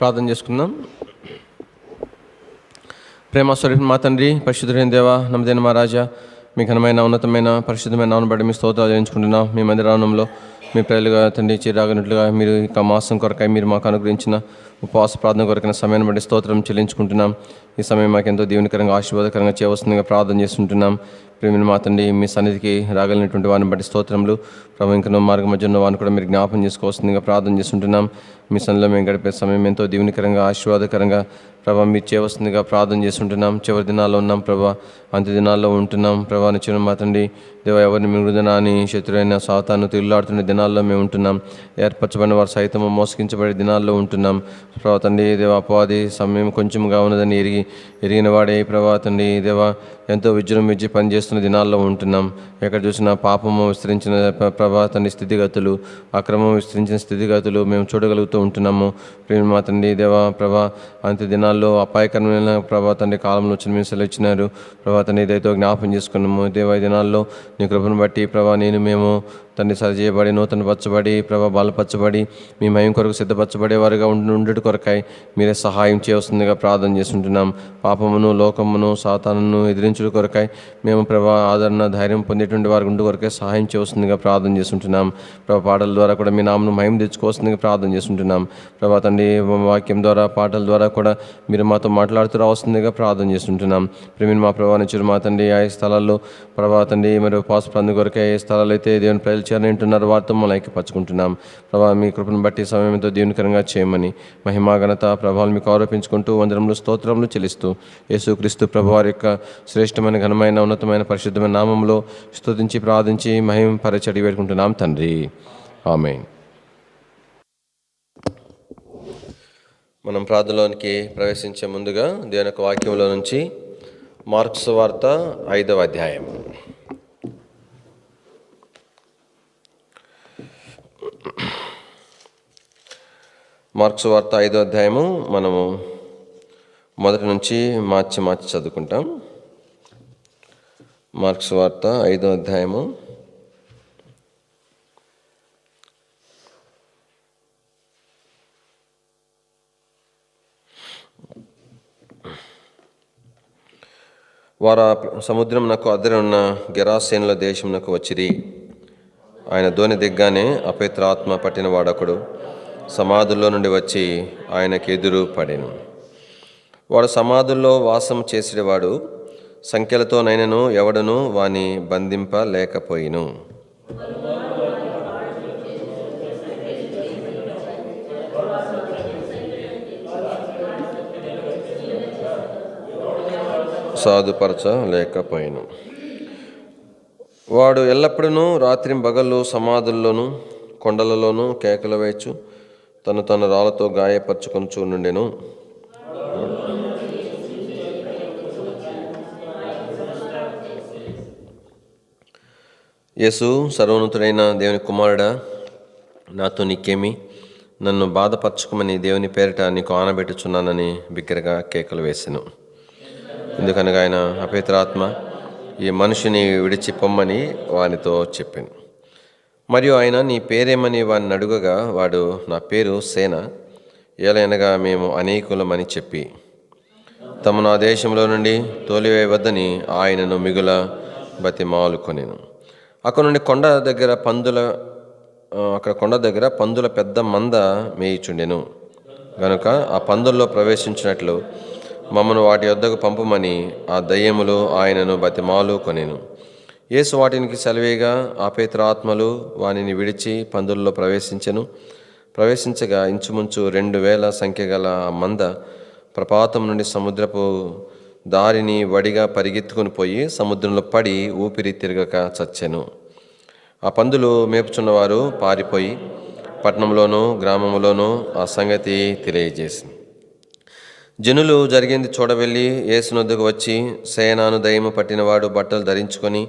ప్రార్థన చేసుకుందాం. ప్రేమ స్వరూపం మా తండ్రి, పరిశుద్ధుడైన దేవా, నమ్మదైన మా రాజా, మీ ఘనమైన ఉన్నతమైన పరిశుద్ధమైన నామమును బట్టి మీ స్తోత్రాలు చెల్లించుకుంటున్నాం. మీ మందిరానంలో మీ ప్రజలుగా తండ్రి చిరాగనట్లుగా మీరు ఇక మాసం కొరకై మీరు మాకు అనుగ్రహించిన ఉపవాస ప్రార్థన కొరకైన సమయాన్ని బట్టి స్తోత్రం చెల్లించుకుంటున్నాం. ఈ సమయం మాకు ఎంతో దీవెనకరంగా ఆశీర్వాదకరంగా చేయవలసిందిగా ప్రార్థన చేస్తుంటున్నాం. ప్రేమిని మా తండ్రి, మీ సన్నిధికి రాగలిగినటువంటి వారిని బట్టి స్తోత్రములు. ప్రభు ఇంకా మార్గ మధ్యలో వారిని కూడా మీరు జ్ఞాపం చేసుకోవాల్సిందిగా ప్రార్థన చేస్తుంటున్నాం. మీ సన్నిధిలో మేము గడిపే సమయం ఎంతో దీవెనకరంగా ఆశీర్వాదకరంగా ప్రభా మీరు చేయవలసిందిగా ప్రార్థన చేస్తుంటున్నాం. చివరి దినాల్లో ఉన్నాం ప్రభా, అంత్య దినాల్లో ఉంటున్నాం ప్రభా. నిత్యం మా తండ్రి దేవ, ఎవరిని మిగులుదనా అని శత్రువైన సాతాను తిరుగులాడుతున్న దినాల్లో మేము ఉంటున్నాం. ఏర్పరచబడిన వారు సైతము మోసగించబడే దినాల్లో ఉంటున్నాం ప్రభా. తండ్రి దేవ, అపవాది సమయం కొంచెంగా ఉన్నదని ఎరిగిన వాడే ప్రభా. తండ్రి దేవ, ఎంతో విజృంభించి పనిచేస్తున్న దినాల్లో ఉంటున్నాం. ఎక్కడ చూసినా పాపము విస్తరించిన ప్రభా తండ్రి స్థితిగతులు, అక్రమం విస్తరించిన స్థితిగతులు మేము చూడగలుగుతూ ఉంటున్నాము. ప్రేమ మా తండ్రి దేవ ప్రభా, అంత్య దినాల్లో అపాయకరమైన ప్రభా తండ్రి కాలంలో వచ్చిన మేము సెలవిచ్చినారు ప్రభా. తండ్రి దయతో జ్ఞాపం చేసుకున్నాము దేవ. ఈ దినాల్లో నీ కృపను బట్టి ప్రభా మేము తండ్రి సరిచేయబడి నూతనపరచబడి ప్రభా బలపరచబడి మీ మయం కొరకు సిద్ధపరచబడే వారుగా ఉండుట కొరకై మీరే సహాయం చేయవలసిందిగా ప్రార్థన చేస్తుంటున్నాం. పాపమును, లోకమును, సాతానును ఎదిరించుట కొరకై మేము ప్రభా ఆదరణ ధైర్యం పొందేటువంటి వారికి ఉండు కొరకై సహాయం చేయవలసిందిగా ప్రార్థన చేస్తుంటున్నాం ప్రభా. పాటల ద్వారా కూడా మీ నామను మహిమ తెచ్చుకోవాల్సిందిగా ప్రార్థన చేస్తుంటున్నాం ప్రభా. తండ్రి వాక్యం ద్వారా పాటల ద్వారా కూడా మీరు మాతో మాట్లాడుతూ రావాల్సిందిగా ప్రార్థన చేస్తుంటున్నాం. ప్రేమిని మా ప్రభా నుంచి మా తండ్రి ఆ స్థలాల్లో ప్రభా తండ్రి మరి ఉపవాస ప్రార్థన కొరకై ఏ స్థలాలు అయితే దేవుని ప్రజలు చేరనింటున్నారు వారితో మనం ఐక్యపరచుకుంటున్నాం ప్రభా. మీ కృపను బట్టి సమయంతో దీవెనకరంగా చేయమని మహిమా ఘనత ప్రభావాలు మీకు ఆరోపించుకుంటూ వందనములు స్తోత్రములు చెల్లిస్తూ యేసుక్రీస్తు ప్రభు వారి యొక్క శ్రేష్టమైన ఘనమైన ఉన్నతమైన పరిశుద్ధమైన నామంలో స్తుతించి ప్రార్థించి మహిమ పరిచడి వేడుకుంటున్నాం తండ్రి, ఆమేన్. మనం ప్రార్థనలోనికి ప్రవేశించే ముందుగా దేవుని యొక్క వాక్యంలో నుంచి మార్కు సువార్త 5వ అధ్యాయం. మార్కు సువార్త 5వ అధ్యాయము మనము మొదటి నుంచి మార్చి చదువుకుంటాం. మార్కు సువార్త 5వ అధ్యాయము వారు సముద్రమునకు అద్దరి ఉన్న గెరాసేనుల దేశమునకు వచ్చిరి. ఆయన ధోని దిగ్గానే అపవిత్రాత్మ పట్టిన వాడొకడు సమాధుల్లో నుండి వచ్చి ఆయనకు ఎదురు పడెను. వాడు సమాధుల్లో వాసం చేసేవాడు, సంఖ్యలతోనైనను ఎవడను వాని బంధింపలేకపోయిను. సాధుపరచలేకపోయిను. వాడు ఎల్లప్పుడూ రాత్రింబగళ్ళు సమాధుల్లోనూ కొండలలోనూ కేకలు వేయచ్చు తన రాళ్లతో గాయపరచుకొనుచు నుండెను. యేసు, సర్వోన్నతుడైన దేవుని కుమారుడా, నాతో నీకేమి? నన్ను బాధపరచుకోమని దేవుని పేరిట నీకు ఆనబెట్టుచున్నానని బిగ్గరగా కేకలు వేసెను. ఎందుకనగా ఆయన అపవిత్రాత్మ ఈ మనిషిని విడిచి పొమ్మని వానితో చెప్పాను. మరియు ఆయన నీ పేరేమని వాడిని అడుగగా వాడు, నా పేరు సేన, ఏలైనగా మేము అనేకులమని చెప్పి తమను ఆ దేశంలో నుండి తోలివేయవద్దని ఆయనను మిగుల బతిమాలుకొనెను. అక్కడ నుండి కొండ దగ్గర పందుల పెద్ద మంద మేయిచుండెను గనుక ఆ పందుల్లో ప్రవేశించినట్లు మమ్మను వాటి వద్దకు పంపమని ఆ దయ్యములు ఆయనను బతిమాలుకొనెను. యేసు వాటికి సెలవేగా అపవిత్రాత్మలు వానిని విడిచి పందుల్లో ప్రవేశించగా ఇంచుమించు 2000 సంఖ్య గల ఆ మంద ప్రపాతం నుండి సముద్రపు దారిని వడిగా పరిగెత్తుకుని పోయి సముద్రంలో పడి ఊపిరి తిరగక చచ్చెను. ఆ పందులు మేపుచున్నవారు పారిపోయి పట్టణంలోనూ గ్రామంలోనూ ఆ సంగతి తెలియజేసి జనులు జరిగింది చూడవెళ్ళి యేసునొద్దకు వచ్చి, సేనాను దయ్యము పట్టినవాడు బట్టలు ధరించుకొని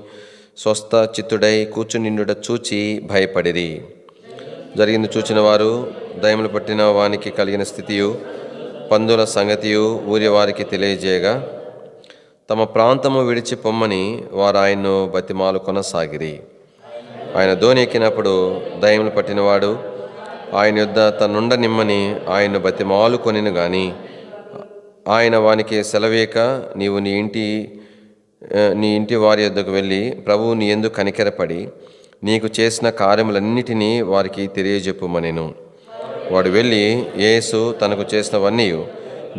స్వస్థ చిత్తుడై కూర్చునిండుట చూచి భయపడిరి. జరిగింది చూచిన వారు దయ్యములు పట్టిన వానికి కలిగిన స్థితియు పందుల సంగతియు ఊరి వారికి తెలియజేయగా తమ ప్రాంతము విడిచి పొమ్మని వారు ఆయన్ను బతిమాలు కొనసాగిరి. ఆయన ధోని ఎక్కినప్పుడు దయ్యములు పట్టినవాడు ఆయన యొద్ద తన్నుండనిమ్మని ఆయన బతిమాలు కొనిను గాని ఆయన వానికి సెలవేక నీవు నీ ఇంటి వారి యొద్దకు వెళ్ళి ప్రభువు నీ యందు కనికెరపడి నీకు చేసిన కార్యములన్నిటినీ వారికి తెలియజెప్పుమనెను. వాడు వెళ్ళి యేసు తనకు చేసినవన్నీ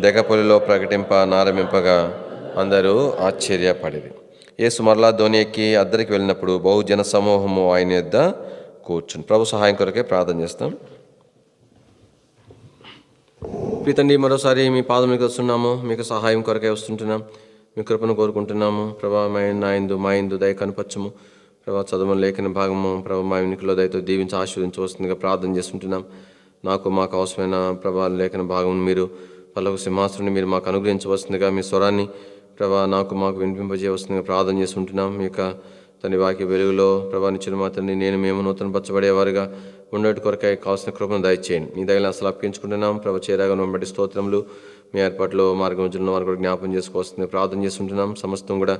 దెకపొలిలో ప్రకటింపనారంభింపగా అందరూ ఆశ్చర్యపడిరి. యేసు మరలా ధోని ఎక్కి అద్దరికి వెళ్ళినప్పుడు బహుజన సమూహము ఆయన యొద్ద కూర్చుని. ప్రభు సహాయం కొరకే ప్రార్థన చేస్తాం. ప్రీతండి, మరోసారి మీ పాదములకు వస్తున్నాము. మీకు సహాయం కొరకే వస్తుంటున్నాం. మీ కృపను కోరుకుంటున్నాము. ప్రభా మా యందు దయ కనపరచుము. ప్రభా చదువుని లేఖన భాగము ప్రభా మా వెనుకలో దయతో దీవించి ఆశీర్వదించవలసిందిగా ప్రార్థన చేస్తుంటున్నాం. మాకు అవసరమైన ప్రభా లేఖన భాగం మీరు పల్లవ సింహాసనాన్ని మీరు మాకు అనుగ్రహించవలసిందిగా మీ స్వరాన్ని ప్రభా మాకు వినిపింపజేయవలసిందిగా ప్రార్థన చేస్తుంటున్నాం. మీ యొక్క తండ్రి వాక్య వెలుగులో ప్రభా నిచ్చిన మా తండ్రి మేము నూతన పరచబడేవారుగా ఉండేటి కొరకై కావాల్సిన కృపను దయచేయండి. మీ దయలను అసలు అప్పించుకుంటున్నాం. ప్రభు చేరాగా బట్టి స్తోత్రములు. మీ ఏర్పాట్లో మార్గం వారు కూడా జ్ఞాపం చేసుకోవాల్సింది ప్రార్థన చేస్తుంటున్నాం. సమస్తం కూడా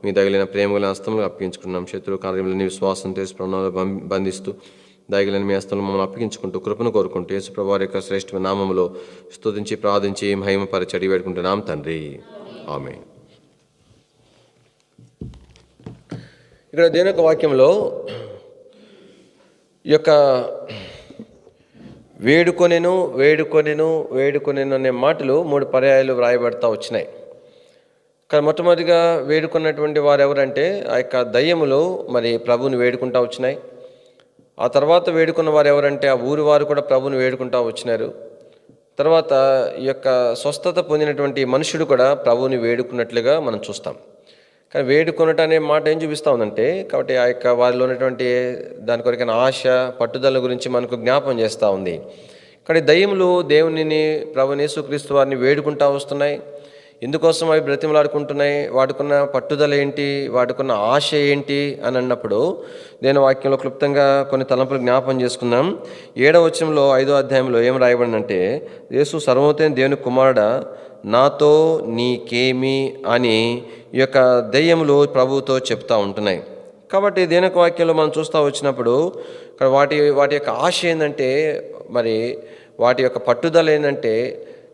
మీ దయలైన ప్రేమగల హస్తంలో అప్పగించుకుంటున్నాం. శత్రు కార్యములని విశ్వాసం చేసి ప్రణాళిక బంధిస్తూ దయగలని మీ హస్తంలో మమ్మల్ని అప్పగించుకుంటూ కృపను కోరుకుంటూ యేసు ప్రభువు యొక్క శ్రేష్టమైన నామములో స్తుతించి ప్రార్థించి మహిమపరిచి అడిగి పెట్టుకుంటున్నాం తండ్రి. ఆమేన్. ఇక్కడ దేవుని యొక్క వాక్యంలో ఈ యొక్క వేడుకొనెను అనే మాటలు 3 పర్యాయాలు వ్రాయబడతా వచ్చినాయి. కానీ మొట్టమొదటిగా వేడుకున్నటువంటి వారు ఎవరంటే ఆ యొక్క దయ్యములు మరి ప్రభువుని వేడుకుంటా వచ్చినాయి. ఆ తర్వాత వేడుకున్న వారు ఎవరంటే ఆ ఊరి వారు కూడా ప్రభువుని వేడుకుంటా వచ్చినారు. తర్వాత ఈ యొక్క స్వస్థత పొందినటువంటి మనుషుడు కూడా ప్రభువుని వేడుకున్నట్లుగా మనం చూస్తాం. కానీ వేడుకొనటం అనే మాట ఏం చూపిస్తూ ఉందంటే, కాబట్టి ఆ యొక్క వారిలో ఉన్నటువంటి దాని కొరకైన ఆశ పట్టుదల గురించి మనకు జ్ఞాపం చేస్తూ ఉంది. కానీ దయ్యములు దేవునిని ప్రభువుని యేసుక్రీస్తు వారిని వేడుకుంటూ వస్తున్నాయి. ఎందుకోసం అవి బ్రతిమలాడుకుంటున్నాయి? వాటికున్న పట్టుదల ఏంటి, వాటికున్న ఆశ ఏంటి అని అన్నప్పుడు నేను వాక్యంలో క్లుప్తంగా కొన్ని తలంపులు జ్ఞాపం చేసుకుందాం. 7వ వచనంలో 5వ అధ్యాయంలో ఏం రాయబడిందంటే, యేసు సర్వోన్నతుడైన దేవుని కుమారుడా నాతో నీకేమి అని ఈ యొక్క దయ్యములు ప్రభువుతో చెప్తూ ఉంటున్నాయి. కాబట్టి దేవుని యొక్క వాక్యంలో మనం చూస్తూ వచ్చినప్పుడు ఇక్కడ వాటి యొక్క ఆశ ఏంటంటే, మరి వాటి యొక్క పట్టుదల ఏంటంటే,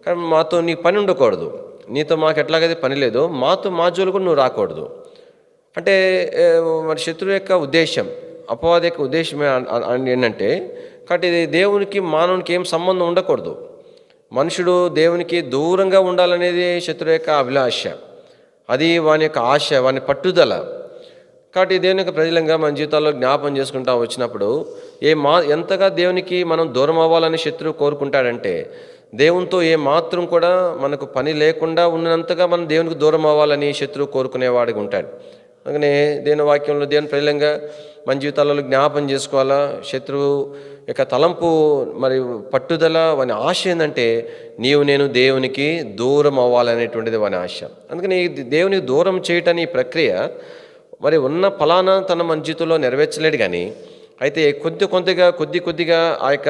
కానీ మాతో నీకు పని ఉండకూడదు, నీతో మాకు ఎట్లాగైతే పని లేదు, మా జోలు కూడా నువ్వు రాకూడదు అంటే మరి శత్రువు యొక్క ఉద్దేశం, అపవాది యొక్క ఉద్దేశం ఏంటంటే, కాబట్టి దేవునికి మానవునికి ఏం సంబంధం ఉండకూడదు. మనుషుడు దేవునికి దూరంగా ఉండాలనేది శత్రువు యొక్క అభిలాష, అది వాని యొక్క ఆశ, వాని పట్టుదల. కాబట్టి దేవుని యొక్క ప్రజలంగా మన జీవితాల్లో జ్ఞాపం చేసుకుంటా వచ్చినప్పుడు ఎంతగా దేవునికి మనం దూరం అవ్వాలని శత్రువు కోరుకుంటాడంటే, దేవునితో మాత్రం కూడా మనకు పని లేకుండా ఉన్నంతగా మనం దేవునికి దూరం అవ్వాలని శత్రువు కోరుకునేవాడిగా ఉంటాడు. అందుకనే దేవుని వాక్యంలో దేవుని ప్రజలంగా మన జీవితాలలో జ్ఞాపం చేసుకోవాలా. శత్రువు యొక్క తలంపు మరి పట్టుదల వాని ఆశ ఏంటంటే, నేను దేవునికి దూరం అవ్వాలనేటువంటిది వాని ఆశ. అందుకని దేవునికి దూరం చేయటానికి ఈ ప్రక్రియ మరి ఉన్న ఫలానా తన మన జీవితంలో నెరవేర్చలేడు. కానీ అయితే కొద్దిగా ఆ యొక్క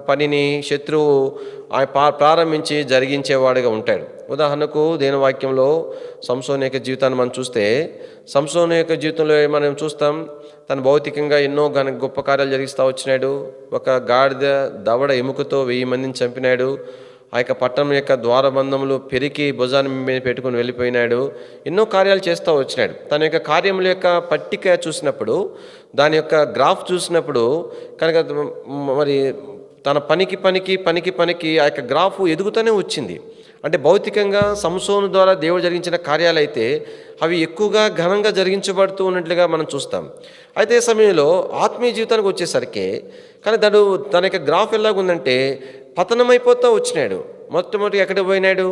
పనిని శత్రువు ప్రారంభించి జరిగించేవాడుగా ఉంటాడు. ఉదాహరణకు దేవుని వాక్యంలో సంసోను యొక్క జీవితాన్ని మనం చూస్తే, సంసోను యొక్క జీవితంలో మనం చూస్తాం, తను భౌతికంగా ఎన్నో గొప్ప కార్యాలు జరిగిస్తూ వచ్చినాడు. ఒక గాడిద దవడ ఎముకతో 1000 మందిని చంపినాడు. ఆ యొక్క పట్టణం యొక్క ద్వారబంధములు పెరికి భుజాన్ని మీద పెట్టుకుని వెళ్ళిపోయినాడు. ఎన్నో కార్యాలు చేస్తూ వచ్చినాడు. తన యొక్క కార్యముల యొక్క పట్టిక చూసినప్పుడు, దాని యొక్క గ్రాఫ్ చూసినప్పుడు కనుక మరి తన పనికి ఆ యొక్క గ్రాఫ్ ఎదుగుతూనే వచ్చింది. అంటే భౌతికంగా సంసోను ద్వారా దేవుడు జరిగించిన కార్యాలు అయితే అవి ఎక్కువగా ఘనంగా జరిగించబడుతూ ఉన్నట్లుగా మనం చూస్తాం. అయితే సమయంలో ఆత్మీయ జీవితానికి వచ్చేసరికి కానీ తన యొక్క గ్రాఫ్ ఎలాగుందంటే పతనమైపోతూ వచ్చినాడు. మొట్టమొదటి ఎక్కడికి పోయినాడు,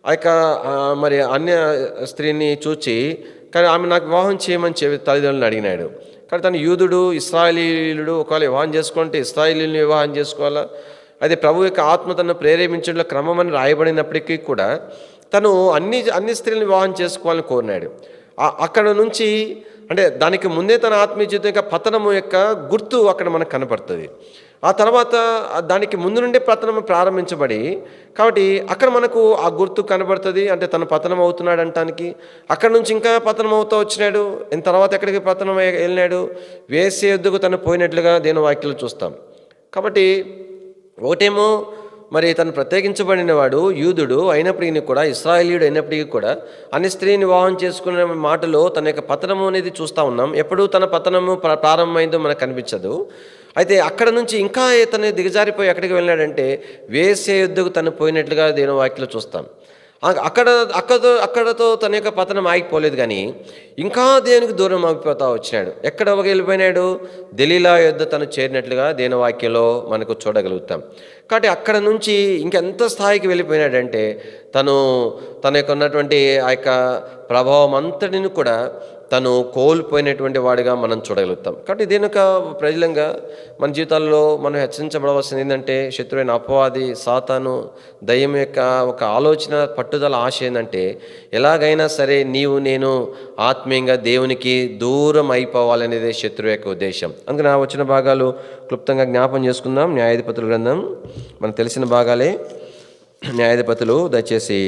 ఆ యొక్క మరి అన్య స్త్రీని చూచి కానీ ఆమె నాకు వివాహం చేయమని తల్లిదండ్రులను అడిగినాడు. కానీ తను యూదుడు, ఇశ్రాయేలీయుడు, ఒకవేళ వివాహం చేసుకుంటే ఇశ్రాయేలీయుని వివాహం చేసుకోవాలా. అయితే ప్రభు యొక్క ఆత్మ తను ప్రేరేపించడంలో క్రమం అని రాయబడినప్పటికీ కూడా తను అన్ని స్త్రీలను వివాహం చేసుకోవాలని కోరినాడు. అక్కడ నుంచి అంటే దానికి ముందే తన ఆత్మీయ జీవితం యొక్క పతనము యొక్క గుర్తు అక్కడ మనకు కనపడుతుంది. ఆ తర్వాత దానికి ముందు నుండే పతనం ప్రారంభించబడి కాబట్టి అక్కడ మనకు ఆ గుర్తు కనబడుతుంది. అంటే తను పతనం అవుతున్నాడు అంటానికి. అక్కడ నుంచి ఇంకా పతనం అవుతూ వచ్చినాడు. తర్వాత ఎక్కడికి పతనం వెళ్ళినాడు, వేసే యొద్దకు తను పోయినట్లుగా దేవుని వాక్యాలు చూస్తాం. కాబట్టి ఒకటేమో మరి తను ప్రత్యేకించబడిన వాడు యూదుడు అయినప్పటికీ కూడా, ఇశ్రాయేలీయుడు అయినప్పటికీ కూడా అన్ని స్త్రీని వివాహం చేసుకునే మాటలో తన యొక్క పతనము అనేది చూస్తూ ఉన్నాం. ఎప్పుడు తన పతనము ప్రారంభమైందో మనకు కనిపించదు. అయితే అక్కడ నుంచి ఇంకా తను దిగజారిపోయి ఎక్కడికి వెళ్ళాడంటే వేశ్య యుద్ధకు తను పోయినట్లుగా దేవుని వాక్యలో చూస్తాం. అక్కడతో తన యొక్క పతనం ఆగిపోలేదు, కానీ ఇంకా దేవునికి దూరం ఆగిపోతా వచ్చినాడు. ఎక్కడ వెళ్ళిపోయినాడు? దెలీలా యుద్ధ తను చేరినట్లుగా దేవుని వాక్యంలో మనకు చూడగలుగుతాం. కాబట్టి అక్కడ నుంచి ఇంకెంత స్థాయికి వెళ్ళిపోయినాడంటే తన యొక్క ఉన్నటువంటి ఆ యొక్క ప్రభావం అంతటిని కూడా తను కోల్పోయినటువంటి వాడిగా మనం చూడగలుగుతాం. కాబట్టి దీని యొక్క ప్రజలంగా మన జీవితాల్లో మనం హెచ్చరించబడవలసింది ఏంటంటే, శత్రువైన అపవాది సాతాను దయ్యం యొక్క ఒక ఆలోచన, పట్టుదల, ఆశ ఏంటంటే ఎలాగైనా సరే నేను ఆత్మీయంగా దేవునికి దూరం అయిపోవాలనేదే శత్రువు యొక్క ఉద్దేశం. అందుకని ఆ వచ్చిన భాగాలు క్లుప్తంగా జ్ఞాపం చేసుకుందాం. న్యాయాధిపతుల గ్రంథం మనకు తెలిసిన భాగాలే. న్యాయాధిపతులు దయచేసి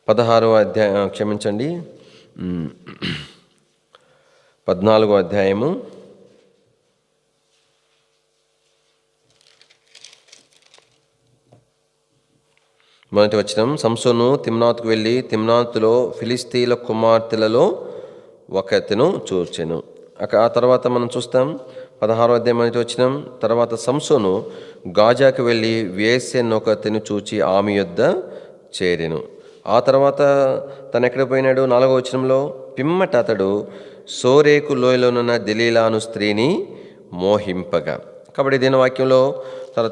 16వ అధ్యాయం, క్షమించండి 14వ అధ్యాయము 1వ వచనం. సంసోను తిమ్నాతుకు వెళ్ళి తిమ్నాతులో ఫిలిస్తీన్ల కుమార్తెలలో ఒకతెను చూచెను. ఆ తర్వాత మనం చూస్తాం 16వ అధ్యాయం 1వ వచనం. తర్వాత సంసోను గాజాకు వెళ్ళి వేశ్యనొకతెను చూచి ఆమె యొద్ద చేరెను. ఆ తర్వాత తను ఎక్కడ పోయినాడు? 4వ వచనంలో, పిమ్మట అతడు సోరేకు లోయలోనున్న దెలీలాను స్త్రీని మోహింపగా. కాబట్టి దీని వాక్యంలో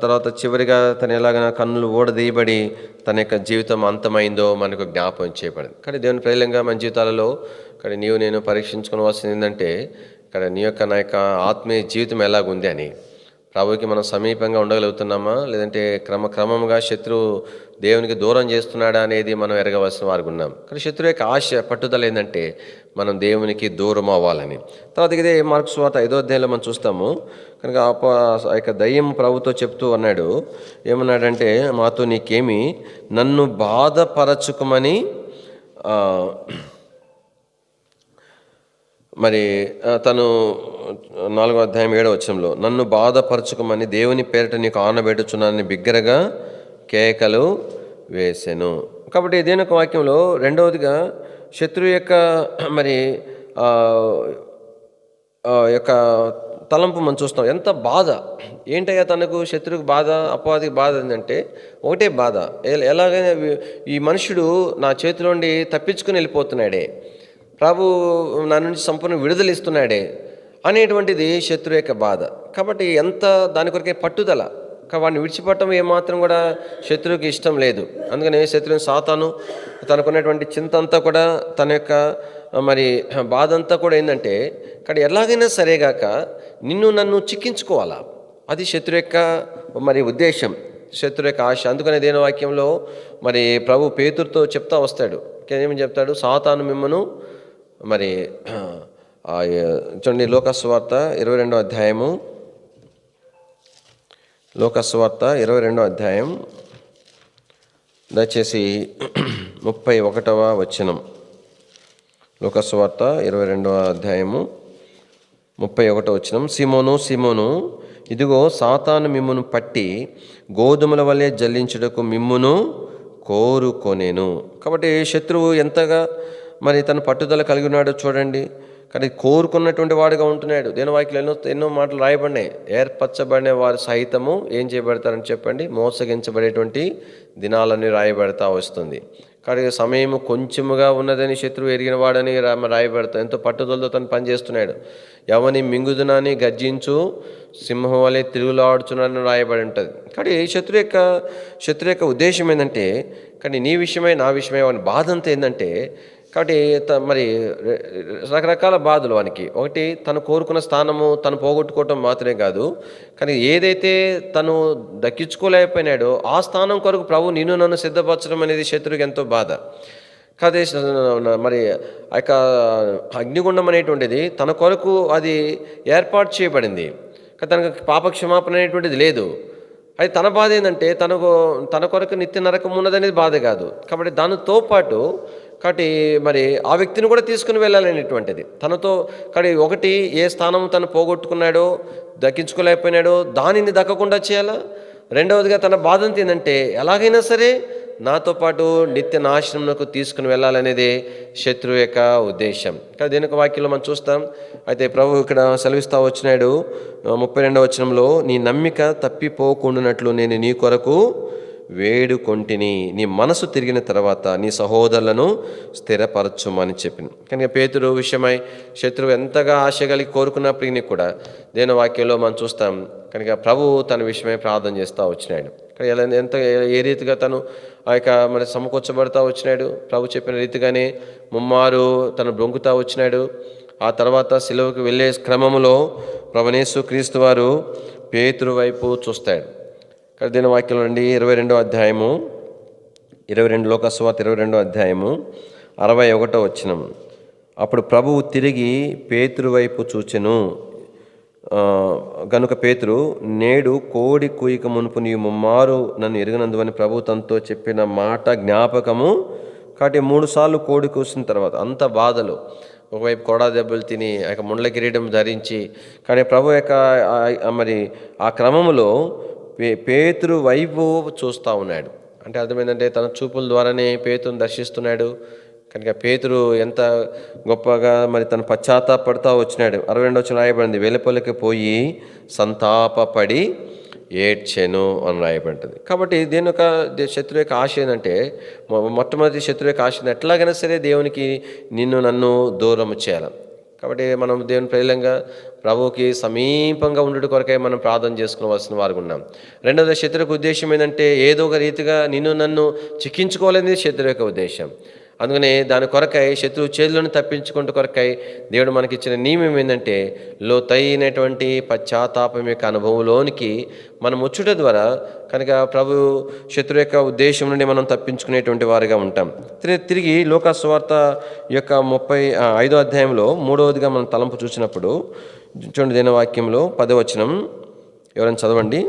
తర్వాత చివరిగా తను ఎలాగ కన్నులు ఓడదీయబడి తన యొక్క జీవితం అంతమైందో మనకు జ్ఞాపకం చేయబడింది. కానీ దేవుని ప్రజలంగా మన జీవితాలలో ఇక్కడ నేను పరీక్షించుకోవాల్సింది ఏంటంటే, ఇక్కడ నా యొక్క ఆత్మీయ జీవితం ఎలాగుంది అని. ప్రభువుకి మనం సమీపంగా ఉండగలుగుతున్నామా, లేదంటే క్రమంగా శత్రువు దేవునికి దూరం చేస్తున్నాడా అనేది మనం ఎరగవలసిన వారికి ఉన్నాం. కానీ శత్రువు యొక్క ఆశ, పట్టుదల ఏంటంటే మనం దేవునికి దూరం అవ్వాలని. తర్వాత ఇదే మార్కు సువార్త 5వ అధ్యాయంలో మనం చూస్తాము. కనుక ఆ యొక్క దయ్యం ప్రభుతో చెప్తూ అన్నాడు, ఏమన్నాడంటే, మాతో నీకేమి, నన్ను బాధపరచుకోమని మరి తను 4వ అధ్యాయం 7వ వచనంలో, నన్ను బాధపరచుకోమని దేవుని పేరిట నీకు ఆనబెట్టుచున్నానని బిగ్గరగా కేకలు వేసెను. కాబట్టి దేని యొక్క వాక్యంలో రెండవదిగా శత్రువు యొక్క మరి యొక్క తలంపు మనం చూస్తాం. ఎంత బాధ ఏంటయ్యా తనకు, శత్రువుకి బాధ, అపవాదికి బాధ ఏంటంటే ఒకటే బాధ, ఎలాగైనా ఈ మనుషుడు నా చేతిలో నుండి తప్పించుకుని వెళ్ళిపోతున్నాడే, ప్రభు నా నుంచి సంపూర్ణ విడుదల ఇస్తున్నాడే అనేటువంటిది శత్రువు యొక్క బాధ. కాబట్టి ఎంత దాని కొరకే పట్టుదల, వాడిని విడిచిపెట్టడం ఏమాత్రం కూడా శత్రువుకి ఇష్టం లేదు. అందుకని శత్రువుని సాతాను తనకున్నటువంటి చింత అంతా కూడా, తన యొక్క మరి బాధ అంతా కూడా ఏంటంటే, కానీ ఎలాగైనా సరేగాక నన్ను చిక్కించుకోవాలా, అది శత్రువు యొక్క మరి ఉద్దేశం, శత్రువు యొక్క ఆశ. అందుకనే దేని వాక్యంలో మరి ప్రభు పేతురుతో చెప్తా వస్తాడు. ఏమని చెప్తాడు? సాతాను మిమ్మను మరి చూడండి, లోకస్వార్త 22వ అధ్యాయము, లోకస్వార్త 22వ అధ్యాయం దయచేసి 31వ వచనం. లోకస్వార్త 22వ అధ్యాయము 31వ వచనం. సీమోను, సీమోను, ఇదిగో సాతాను మిమ్మును పట్టి గోధుమల వలె జల్లించుటకు మిమ్మును కోరుకొనేను. కాబట్టి శత్రువు ఎంతగా మరి తన పట్టుదల కలిగి ఉన్నాడో చూడండి. కానీ కోరుకున్నటువంటి వాడుగా ఉంటున్నాడు. దేని వాక్యంలో ఎన్నో మాటలు రాయబడినాయి. ఏర్పరచబడిన వారు సహితము ఏం చేయబడతారని చెప్పండి, మోసగించబడేటువంటి దినాలన్నీ రాయబడతా వస్తుంది. కాబట్టి సమయం కొంచెముగా ఉన్నదని శత్రువు ఎరిగిన వాడని రాయబడతాం. ఎంతో పట్టుదలతో తను పనిచేస్తున్నాడు. ఎవని మింగుదునని గర్జించు సింహం వలె తిరుగులాడుచున్నాడని రాయబడి ఉంటుంది. కాబట్టి శత్రు యొక్క ఉద్దేశం ఏంటంటే, కానీ నీ విషయమై నా విషయమై వాని బాధ అంతా ఏంటంటే, కాబట్టి మరి రకరకాల బాధలు వానికి. ఒకటి, తను కోరుకున్న స్థానము తను పోగొట్టుకోవటం మాత్రమే కాదు, కానీ ఏదైతే తను దక్కించుకోలేకపోయినాడో ఆ స్థానం కొరకు ప్రభు నన్ను సిద్ధపరచడం అనేది శత్రువుకి ఎంతో బాధ. కాదే మరి ఆ యొక్క అగ్నిగుండం అనేటువంటిది తన కొరకు అది ఏర్పాటు చేయబడింది, కానీ తనకు పాపక్షమాపణ అనేటువంటిది లేదు. అది తన బాధ ఏంటంటే తన కొరకు నిత్య నరకం ఉన్నదనేది బాధ కాదు. కాబట్టి దానితో పాటు కాబట్టి మరి ఆ వ్యక్తిని కూడా తీసుకుని వెళ్ళాలనేటువంటిది తనతో. కానీ ఒకటి, ఏ స్థానం తను పోగొట్టుకున్నాడో, దక్కించుకోలేకపోయినాడో దానిని దక్కకుండా చేయాలా. రెండవదిగా తన బాధంతి ఏంటంటే ఎలాగైనా సరే నాతో పాటు నిత్య నాశనంకు తీసుకుని వెళ్ళాలనేదే శత్రువు యొక్క ఉద్దేశం. కానీ దీనికి వాక్యంలో మనం చూస్తాం. అయితే ప్రభు ఇక్కడ సెలవిస్తా వచ్చినాడు 32వ వచనంలో, నీ నమ్మిక తప్పిపోకుండానట్లు నేను నీ కొరకు వేడుకొంటిని, నీ మనసు తిరిగిన తర్వాత నీ సహోదరులను స్థిరపరచుమని చెప్పింది. కనుక పేతురు విషయమై శత్రువు ఎంతగా ఆశ కలిగి కోరుకున్నప్పటికీ కూడా దేని వాక్యంలో మనం చూస్తాం. కనుక ప్రభు తన విషయమై ప్రార్థన చేస్తూ వచ్చినాడు. ఎంత ఏ రీతిగా తను ఆ యొక్క మరి సమకూర్చబడతా వచ్చినాడు. ప్రభు చెప్పిన రీతిగానే ముమ్మారు తను బ్రొంకుతా వచ్చినాడు. ఆ తర్వాత సిలువకు వెళ్ళే క్రమంలో ప్రభునేసు క్రీస్తు వారు పేతురు వైపు చూస్తాడు. కానీ దీని వాక్యంలో నుండి 22వ అధ్యాయము 22 లోకసువార్త 22వ అధ్యాయము 61వ వచనం. అప్పుడు ప్రభువు తిరిగి పేతురు వైపు చూచెను. గనుక పేతురు, నేడు కోడి కూయిక మునుపు నీవు ముమ్మారు నన్ను ఎరగనందువని ప్రభు తనతో చెప్పిన మాట జ్ఞాపకము. కాబట్టి 3 సార్లు కోడి కూసిన తర్వాత అంత బాధలు, ఒకవైపు కొడా దెబ్బలు తిని ఆ యొక్క ముండ్ల కిరీటం ధరించి, కానీ ప్రభు యొక్క మరి ఆ క్రమంలో పేతురు వైపు చూస్తూ ఉన్నాడు. అంటే అర్థమైందంటే తన చూపుల ద్వారానే పేతురుని దర్శిస్తున్నాడు. కనుక పేతురు ఎంత గొప్పగా మరి తను పశ్చాత్తాపడుతూ వచ్చినాడు. 62వ వచనం రాయబడింది, వెలుపలికి పోయి సంతాపపడి ఏడ్చెను అని రాయబడింది. కాబట్టి దీని యొక్క శత్రువు యొక్క ఆశ ఏంటంటే, మొట్టమొదటి శత్రువు యొక్క ఆశ ఎట్లాగైనా సరే దేవునికి నిన్ను నన్ను దూరం చేయాలి. కాబట్టి మనం దేవుని ప్రేలంగా ప్రభువుకి సమీపంగా ఉండడం కొరకే మనం ప్రార్థన చేసుకోవాల్సిన వారు ఉన్నాం. రెండవది శత్రువుకు ఉద్దేశం ఏంటంటే ఏదో ఒక రీతిగా నిన్ను నన్ను చిక్కించుకోవాలనేది శత్రువు యొక్క ఉద్దేశం. అందుకనే దాని కొరకై శత్రువు చేతులను తప్పించుకుంటూ కొరకై దేవుడు మనకిచ్చిన నియమం ఏంటంటే లోతైనటువంటి పశ్చాత్తాపం యొక్క అనుభవంలోనికి మనం వచ్చుట ద్వారా కనుక ప్రభు శత్రువు యొక్క ఉద్దేశం నుండి మనం తప్పించుకునేటువంటి వారిగా ఉంటాం. తిరిగి లోకసువార్త యొక్క 35వ అధ్యాయంలో 3వదిగా మనం తలంపు చూసినప్పుడు చూడండి, దేని వాక్యంలో 10వ వచనం ఎవరైనా చదవండి.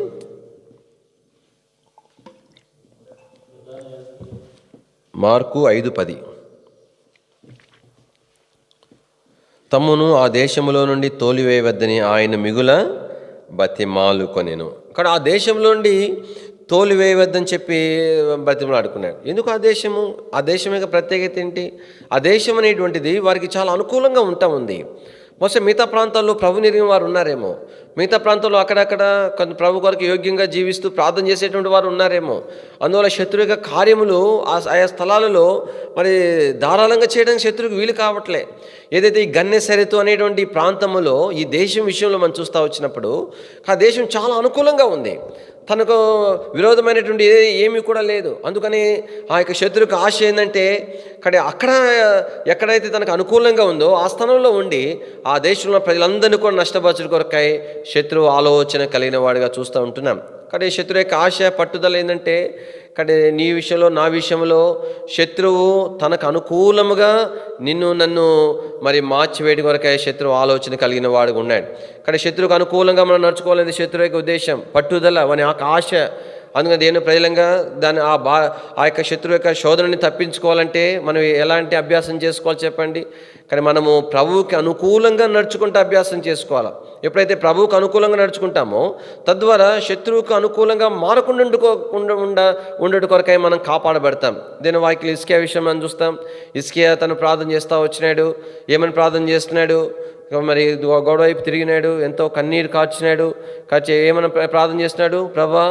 మార్కు 5:10. తమ్మును ఆ దేశములో నుండి తోలివేయవద్దని ఆయన మిగుల బతిమాలుకొనెను. కానీ ఆ దేశంలో నుండి తోలివేయవద్దని చెప్పి బతిమలాడుకున్నాడు. ఎందుకు ఆ దేశము? ఆ దేశం యొక్క ప్రత్యేకత ఏంటి? ఆ దేశం అనేటువంటిది వారికి చాలా అనుకూలంగా ఉంటా ఉంది. బహుశా మిగతా ప్రాంతాల్లో ప్రభు నెరిగిన వారు ఉన్నారేమో, మిగతా ప్రాంతాల్లో అక్కడక్కడ కొంత ప్రభు కొరకు యోగ్యంగా జీవిస్తూ ప్రార్థన చేసేటువంటి వారు ఉన్నారేమో. అందువల్ల శత్రువు యొక్క కార్యములు ఆయా స్థలాలలో మరి ధారాళంగా చేయడానికి శత్రువుకి వీలు కావట్లే. ఏదైతే ఈ గన్నెసరెతు అనేటువంటి ప్రాంతంలో ఈ దేశం విషయంలో మనం చూస్తూ వచ్చినప్పుడు ఆ దేశం చాలా అనుకూలంగా ఉంది. తనకు విరోధమైనటువంటి ఏమీ కూడా లేదు. అందుకని ఆ యొక్క శత్రువుకి ఆశ ఏంటంటే అక్కడ ఎక్కడైతే తనకు అనుకూలంగా ఉందో ఆ స్థానంలో ఉండి ఆ దేశంలో ప్రజలందరినీ కూడా నష్టపరచడం కొరకై శత్రువు ఆలోచన కలిగిన వాడిగా చూస్తూ ఉంటున్నాం. కానీ శత్రువు యొక్క ఆశ పట్టుదల ఏంటంటే నీ విషయంలో నా విషయంలో శత్రువు తనకు అనుకూలముగా నిన్ను నన్ను మరి మార్చివేయడం కొరకై శత్రువు ఆలోచన కలిగిన వాడుగా ఉన్నాడు. కానీ శత్రువుకు అనుకూలంగా మనం నడుచుకోవాలనేది శత్రువు యొక్క ఉద్దేశం, పట్టుదల, వాని యొక్క ఆశ. అందుకని దేని ప్రజలంగా దాన్ని ఆ యొక్క శత్రువు యొక్క శోధనని తప్పించుకోవాలంటే మనం ఎలాంటి అభ్యాసం చేసుకోవాలి చెప్పండి? కానీ మనము ప్రభువుకి అనుకూలంగా నడుచుకుంటూ అభ్యాసం చేసుకోవాలి. ఎప్పుడైతే ప్రభువుకు అనుకూలంగా నడుచుకుంటామో తద్వారా శత్రువుకు అనుకూలంగా మారకుండా ఉండట కొరకై మనం కాపాడబడతాం. దీని వాక్యం హిజ్కియా విషయం మనం చూస్తాం. హిజ్కియా తను ప్రార్థన చేస్తూ వచ్చినాడు. ఏమని ప్రార్థన చేస్తున్నాడు? మరి గోడ వైపు తిరిగినాడు, ఎంతో కన్నీరు కార్చినాడు. ఏమైనా ప్రార్థన చేస్తున్నాడు? ప్రభా,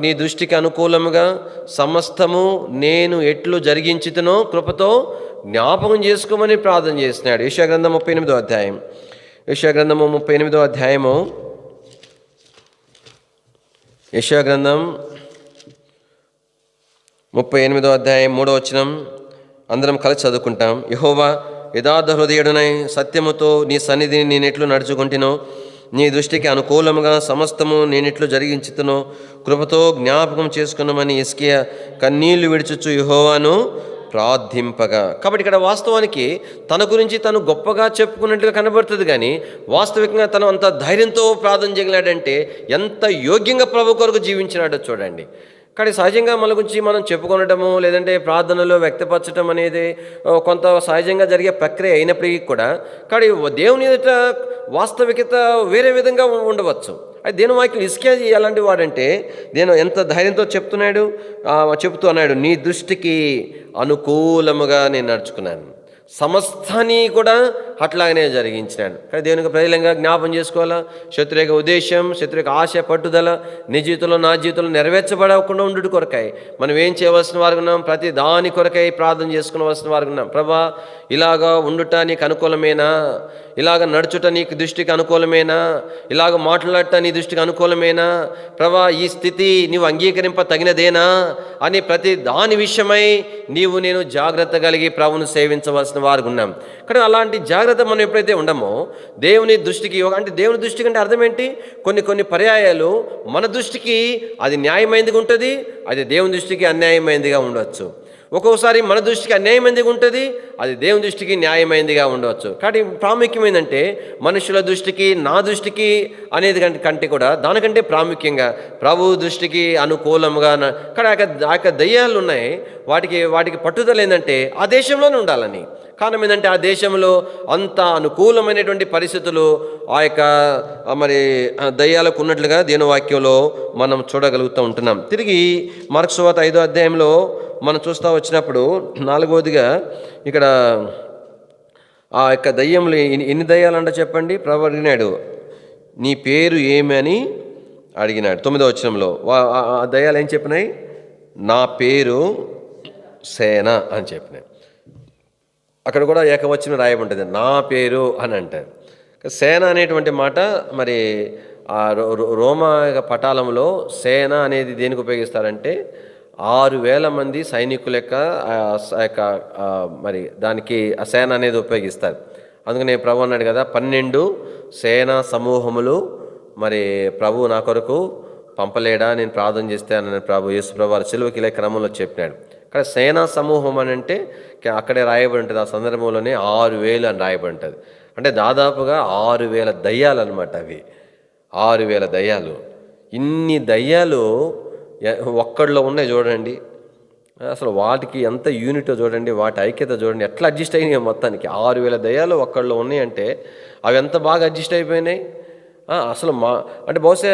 నీ దృష్టికి అనుకూలముగా సమస్తము నేను ఎట్లు జరిగించుతునో కృపతో జ్ఞాపకం చేసుకోమని ప్రార్థన చేస్తున్నాడు. యెషయా గ్రంథం 38వ అధ్యాయం. యెషయా గ్రంథము 38వ అధ్యాయము. యెషయా గ్రంథం 38వ అధ్యాయం 3వ వచనం అందరం కలిసి చదువుకుంటాం. యెహోవా, యథార్థ హృదయుడనై సత్యముతో నీ సన్నిధిని నేనెట్లు నడుచుకుంటునో నీ దృష్టికి అనుకూలముగా సమస్తము నేనెట్లు జరిగించుతునో కృపతో జ్ఞాపకం చేసుకున్నామని హిజ్కియా కన్నీళ్లు విడుచుచు యెహోవాను ప్రార్థింపగా. కాబట్టి ఇక్కడ వాస్తవానికి తన గురించి తను గొప్పగా చెప్పుకున్నట్టుగా కనబడుతుంది, కానీ వాస్తవికంగా తను అంత ధైర్యంతో ప్రార్థన చేయగలాడంటే ఎంత యోగ్యంగా ప్రభు కొరకు జీవించినాడో చూడండి. కానీ సహజంగా మన గురించి మనం చెప్పుకొనటము లేదంటే ప్రార్థనలో వ్యక్తపరచడం అనేది కొంత సహజంగా జరిగే ప్రక్రియ అయినప్పటికీ కూడా కానీ దేవుని ఎదుట వాస్తవికత వేరే విధంగా ఉండవచ్చు. అయితే దేవుని వాక్యం హిజ్కియా ఎలాంటి వాడంటే నేను ఎంత ధైర్యంతో చెప్తూ అన్నాడు, నీ దృష్టికి అనుకూలముగా నేను నడుచుకున్నాను, సమస్తాన్ని కూడా అట్లాగనే జరిగించినాడు. కానీ దేవునికి ప్రజలంగా జ్ఞాపం చేసుకోవాలా, శత్రు యొక్క ఉద్దేశం, శత్రు యొక్క ఆశ, పట్టుదల నీ జీవితంలో నా జీవితంలో నెరవేర్చబడకుండా ఉండుట కొరకాయి మనం ఏం చేయవలసిన వారు ఉన్నాం, ప్రతి దాని కొరకై ప్రార్థన చేసుకునవలసిన వారు ఉన్నాం. ప్రభా, ఇలాగా ఉండుట నీకు అనుకూలమేనా, ఇలాగ నడుచుట నీకు దృష్టికి అనుకూలమేనా, ఇలాగ మాట్లాడట నీ దృష్టికి అనుకూలమేనా, ప్రభా ఈ స్థితి నీవు అంగీకరింప తగినదేనా అని ప్రతి దాని విషయమై నేను జాగ్రత్త కలిగి ప్రభువును సేవించవలసిన వారు ఉన్నాం. కానీ అలాంటి జాగ్రత్త మనం ఎప్పుడైతే ఉండమో దేవుని దృష్టికి అంటే దేవుని దృష్టికి అంటే అర్థం ఏంటి, కొన్ని పర్యాయాలు మన దృష్టికి అది న్యాయమైనదిగా ఉంటుంది, అది దేవుని దృష్టికి అన్యాయమైనదిగా ఉండవచ్చు. ఒక్కొక్కసారి మన దృష్టికి అన్యాయమైనదిగా ఉంటుంది, అది దేవుని దృష్టికి న్యాయమైనదిగా ఉండవచ్చు. కాబట్టి ప్రాముఖ్యమైందంటే మనుషుల దృష్టికి నా దృష్టికి అనేది కంటే కూడా దానికంటే ప్రాముఖ్యంగా ప్రభు దృష్టికి అనుకూలంగా. కానీ ఆ యొక్క దయ్యాలు ఉన్నాయి, వాటికి పట్టుదల ఏంటంటే ఆ దేశంలోనే ఉండాలని. కారణం ఏంటంటే ఆ దేశంలో అంత అనుకూలమైనటువంటి పరిస్థితులు ఆ యొక్క దయ్యాలకు ఉన్నట్లుగా దేవుని వాక్యంలో మనం చూడగలుగుతూ ఉంటున్నాం. తిరిగి మార్కు సువార్త 5వ అధ్యాయంలో మనం చూస్తూ వచ్చినప్పుడు 4వదిగా ఇక్కడ ఆ యొక్క దయ్యములు ఎన్ని దయ్యాలంట చెప్పండి. ప్రభు అడిగినాడు, నీ పేరు ఏమి అని అడిగినాడు. 9వ వచనంలో ఆ దయ్యాలు ఏం చెప్పినాయి, నా పేరు సేన అని చెప్పినాయి. అక్కడ కూడా ఏకవచనం రాయబడింది, నా పేరు అని అంటారు. సేన అనేటువంటి మాట మరి ఆ రోమా పటాలంలో సేన అనేది దేనికి ఉపయోగిస్తారంటే 6,000 మంది సైనికుల యొక్క మరి దానికి ఆ సేన అనేది ఉపయోగిస్తారు. అందుకనే ప్రభు అన్నాడు కదా, 12 సేనా సమూహములు మరి ప్రభు నా కొరకు పంపలేడా, నేను ప్రార్థన చేస్తానని ప్రభు యేసు ప్రభు వారి సిలువకి ఇలా క్రమంలో చెప్పినాడు. ఇక్కడ సేనా సమూహం అని అంటే అక్కడే రాయబడి ఉంటుంది, ఆ సందర్భంలోనే 6,000 అని రాయబడి ఉంటుంది. అంటే దాదాపుగా 6,000 దయ్యాలు అనమాట. అవి 6,000 దయ్యాలు. ఇన్ని దయ్యాలు ఒక్కడిలో ఉన్నాయి చూడండి. అసలు వాటికి ఎంత యూనిటో చూడండి, వాటి ఐక్యత చూడండి, ఎట్లా అడ్జస్ట్ అయినాయి మొత్తానికి. 6,000 దయ్యాలు ఒక్కడిలో ఉన్నాయంటే అవి ఎంత బాగా అడ్జస్ట్ అయిపోయినాయి. అసలు అంటే బహుశా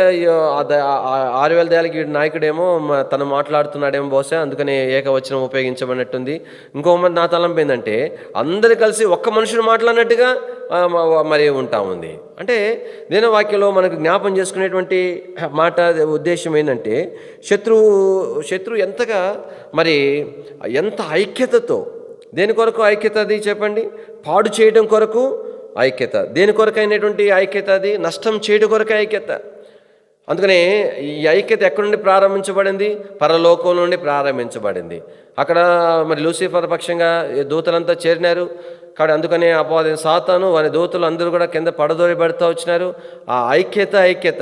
6,000 దయాలకి నాయకుడేమో తను మాట్లాడుతున్నాడేమో బహుశా, అందుకని ఏకవచనం ఉపయోగించబడినట్టుంది. ఇంకో మరి నా తలంపు ఏంటంటే అందరు కలిసి ఒక్క మనుషుడు మాట్లాడినట్టుగా మరి ఉంటా ఉంది. అంటే దేని వాక్యంలో మనకు జ్ఞాపం చేసుకునేటువంటి మాట ఉద్దేశం ఏంటంటే శత్రువు ఎంతగా మరి ఎంత ఐక్యతతో, దేని కొరకు ఐక్యత అది చెప్పండి, పాడు చేయడం కొరకు ఐక్యత. దేని కొరకైనటువంటి ఐక్యత అది, నష్టం చేయడం కొరకే ఐక్యత. అందుకనే ఈ ఐక్యత ఎక్కడి నుండి ప్రారంభించబడింది, పరలోకం నుండి ప్రారంభించబడింది. అక్కడ మరి లూసిఫర్ పక్షంగా దూతలంతా చేరినారు. కాబట్టి అందుకనే అపవాది సాతాను వారి దూతలు అందరూ కూడా కింద పడదోరి పడుతూ వచ్చినారు. ఆ ఐక్యత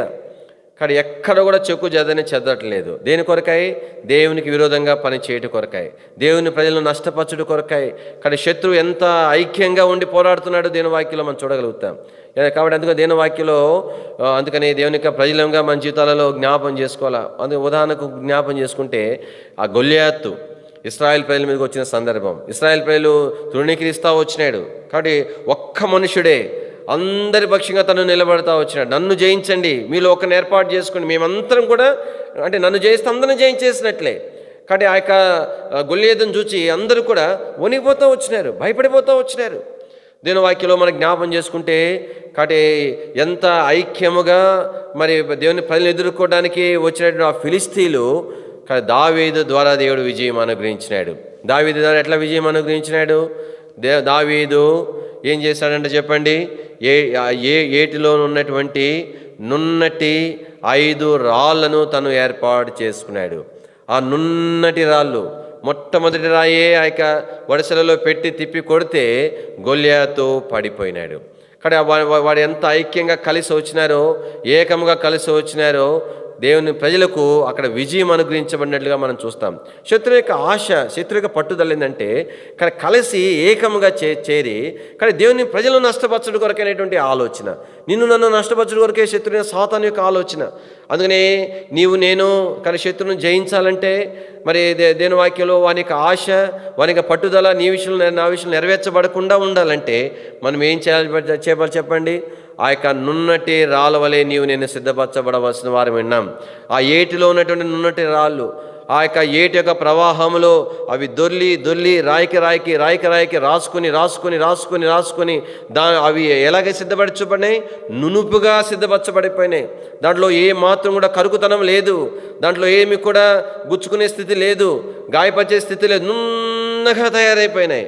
కానీ ఎక్కడ కూడా చెక్కు చెదరట్లేదు. దేని కొరకాయ, దేవునికి విరోధంగా పని చేయడం కొరకాయ, దేవుని ప్రజలను నష్టపరచుడు కొరకాయ. కానీ శత్రువు ఎంత ఐక్యంగా ఉండి పోరాడుతున్నాడు దేవుని వాక్యంలో మనం చూడగలుగుతాం. కాబట్టి అందుకని దేవుని యొక్క ప్రజలంగా మన జీవితాలలో జ్ఞాపం చేసుకోవాలా. అందుకే ఉదాహరణకు జ్ఞాపం చేసుకుంటే ఆ గొల్యాతు ఇశ్రాయేల్ ప్రజల మీదకి వచ్చిన సందర్భం, ఇశ్రాయేల్ ప్రజలు తృణీకరిస్తూ వచ్చినాడు. కాబట్టి ఒక్క మనుషుడే అందరి పక్షంగా తను నిలబడతా వచ్చినాడు. నన్ను జయించండి, మీలో ఒకరిని ఏర్పాటు చేసుకోండి, మేమందరం కూడా అంటే నన్ను జయిస్తే అందరం జయించేసినట్లే. కాబట్టి ఆ యొక్క గొల్యాతును చూచి అందరూ కూడా వణిగిపోతూ వచ్చినారు, భయపడిపోతూ వచ్చినారు. దేవుని వాక్యంలో మనకు జ్ఞాపం చేసుకుంటే కాబట్టి ఎంత ఐక్యముగా మరి దేవుని ప్రజలను ఎదుర్కోవడానికి వచ్చినటువంటి ఆ ఫిలిస్తీన్లు దావీదు ద్వారా దేవుడు విజయం అనుగ్రహించినాడు. దావీదు ద్వారా ఎట్లా విజయం అనుగ్రహించినాడు? దావీదు ఏం చేశాడంటే చెప్పండి, ఏటిలో ఉన్నటువంటి నున్నటి 5 రాళ్లను తను ఏర్పాటు చేసుకున్నాడు. ఆ నున్నటి రాళ్ళు మొట్టమొదటి రాయే ఆ యొక్క వడిసెలలో పెట్టి తిప్పి కొడితే గొల్యాతు పడిపోయినాడు. కానీ వాడు ఎంత ఐక్యంగా కలిసి వచ్చినారో, ఏకముగా కలిసి వచ్చినారో దేవుని ప్రజలకు అక్కడ విజయం అనుగ్రహించబడినట్లుగా మనం చూస్తాం. శత్రువు యొక్క ఆశ, శత్రువు యొక్క పట్టుదల ఏంటంటే కానీ కలిసి ఏకముగా చేరి కానీ దేవుని ప్రజలను నష్టపరచడం కొరకైనటువంటి ఆలోచన, నిన్ను నన్ను నష్టపరచడం కొరకే శత్రువు సాతాను యొక్క ఆలోచన. అందుకనే నీవు నేను కానీ శత్రువును జయించాలంటే మరి దేవుని వాక్యంలో వాని యొక్క ఆశ, వాని యొక్క పట్టుదల నీ విషయంలో నా విషయంలో నెరవేర్చబడకుండా ఉండాలంటే మనం ఏం చేయాలి చెప్పండి? ఆ యొక్క నున్నటి రాళ్ళ వలె నీవు నేను సిద్ధపరచబడవలసిన వారు విన్నాం. ఆ ఏటిలో ఉన్నటువంటి నున్నటి రాళ్ళు, ఆ యొక్క ఏటి యొక్క ప్రవాహంలో అవి దొర్లి రాయికి రాసుకొని అవి ఎలాగే సిద్ధపరచబడినాయి? నునుపుగా సిద్ధపరచబడిపోయినాయి. దాంట్లో ఏ మాత్రం కూడా కరుకుతనం లేదు, దాంట్లో ఏమి కూడా గుచ్చుకునే స్థితి లేదు, గాయపరిచే స్థితి లేదు, నున్నగా తయారైపోయినాయి.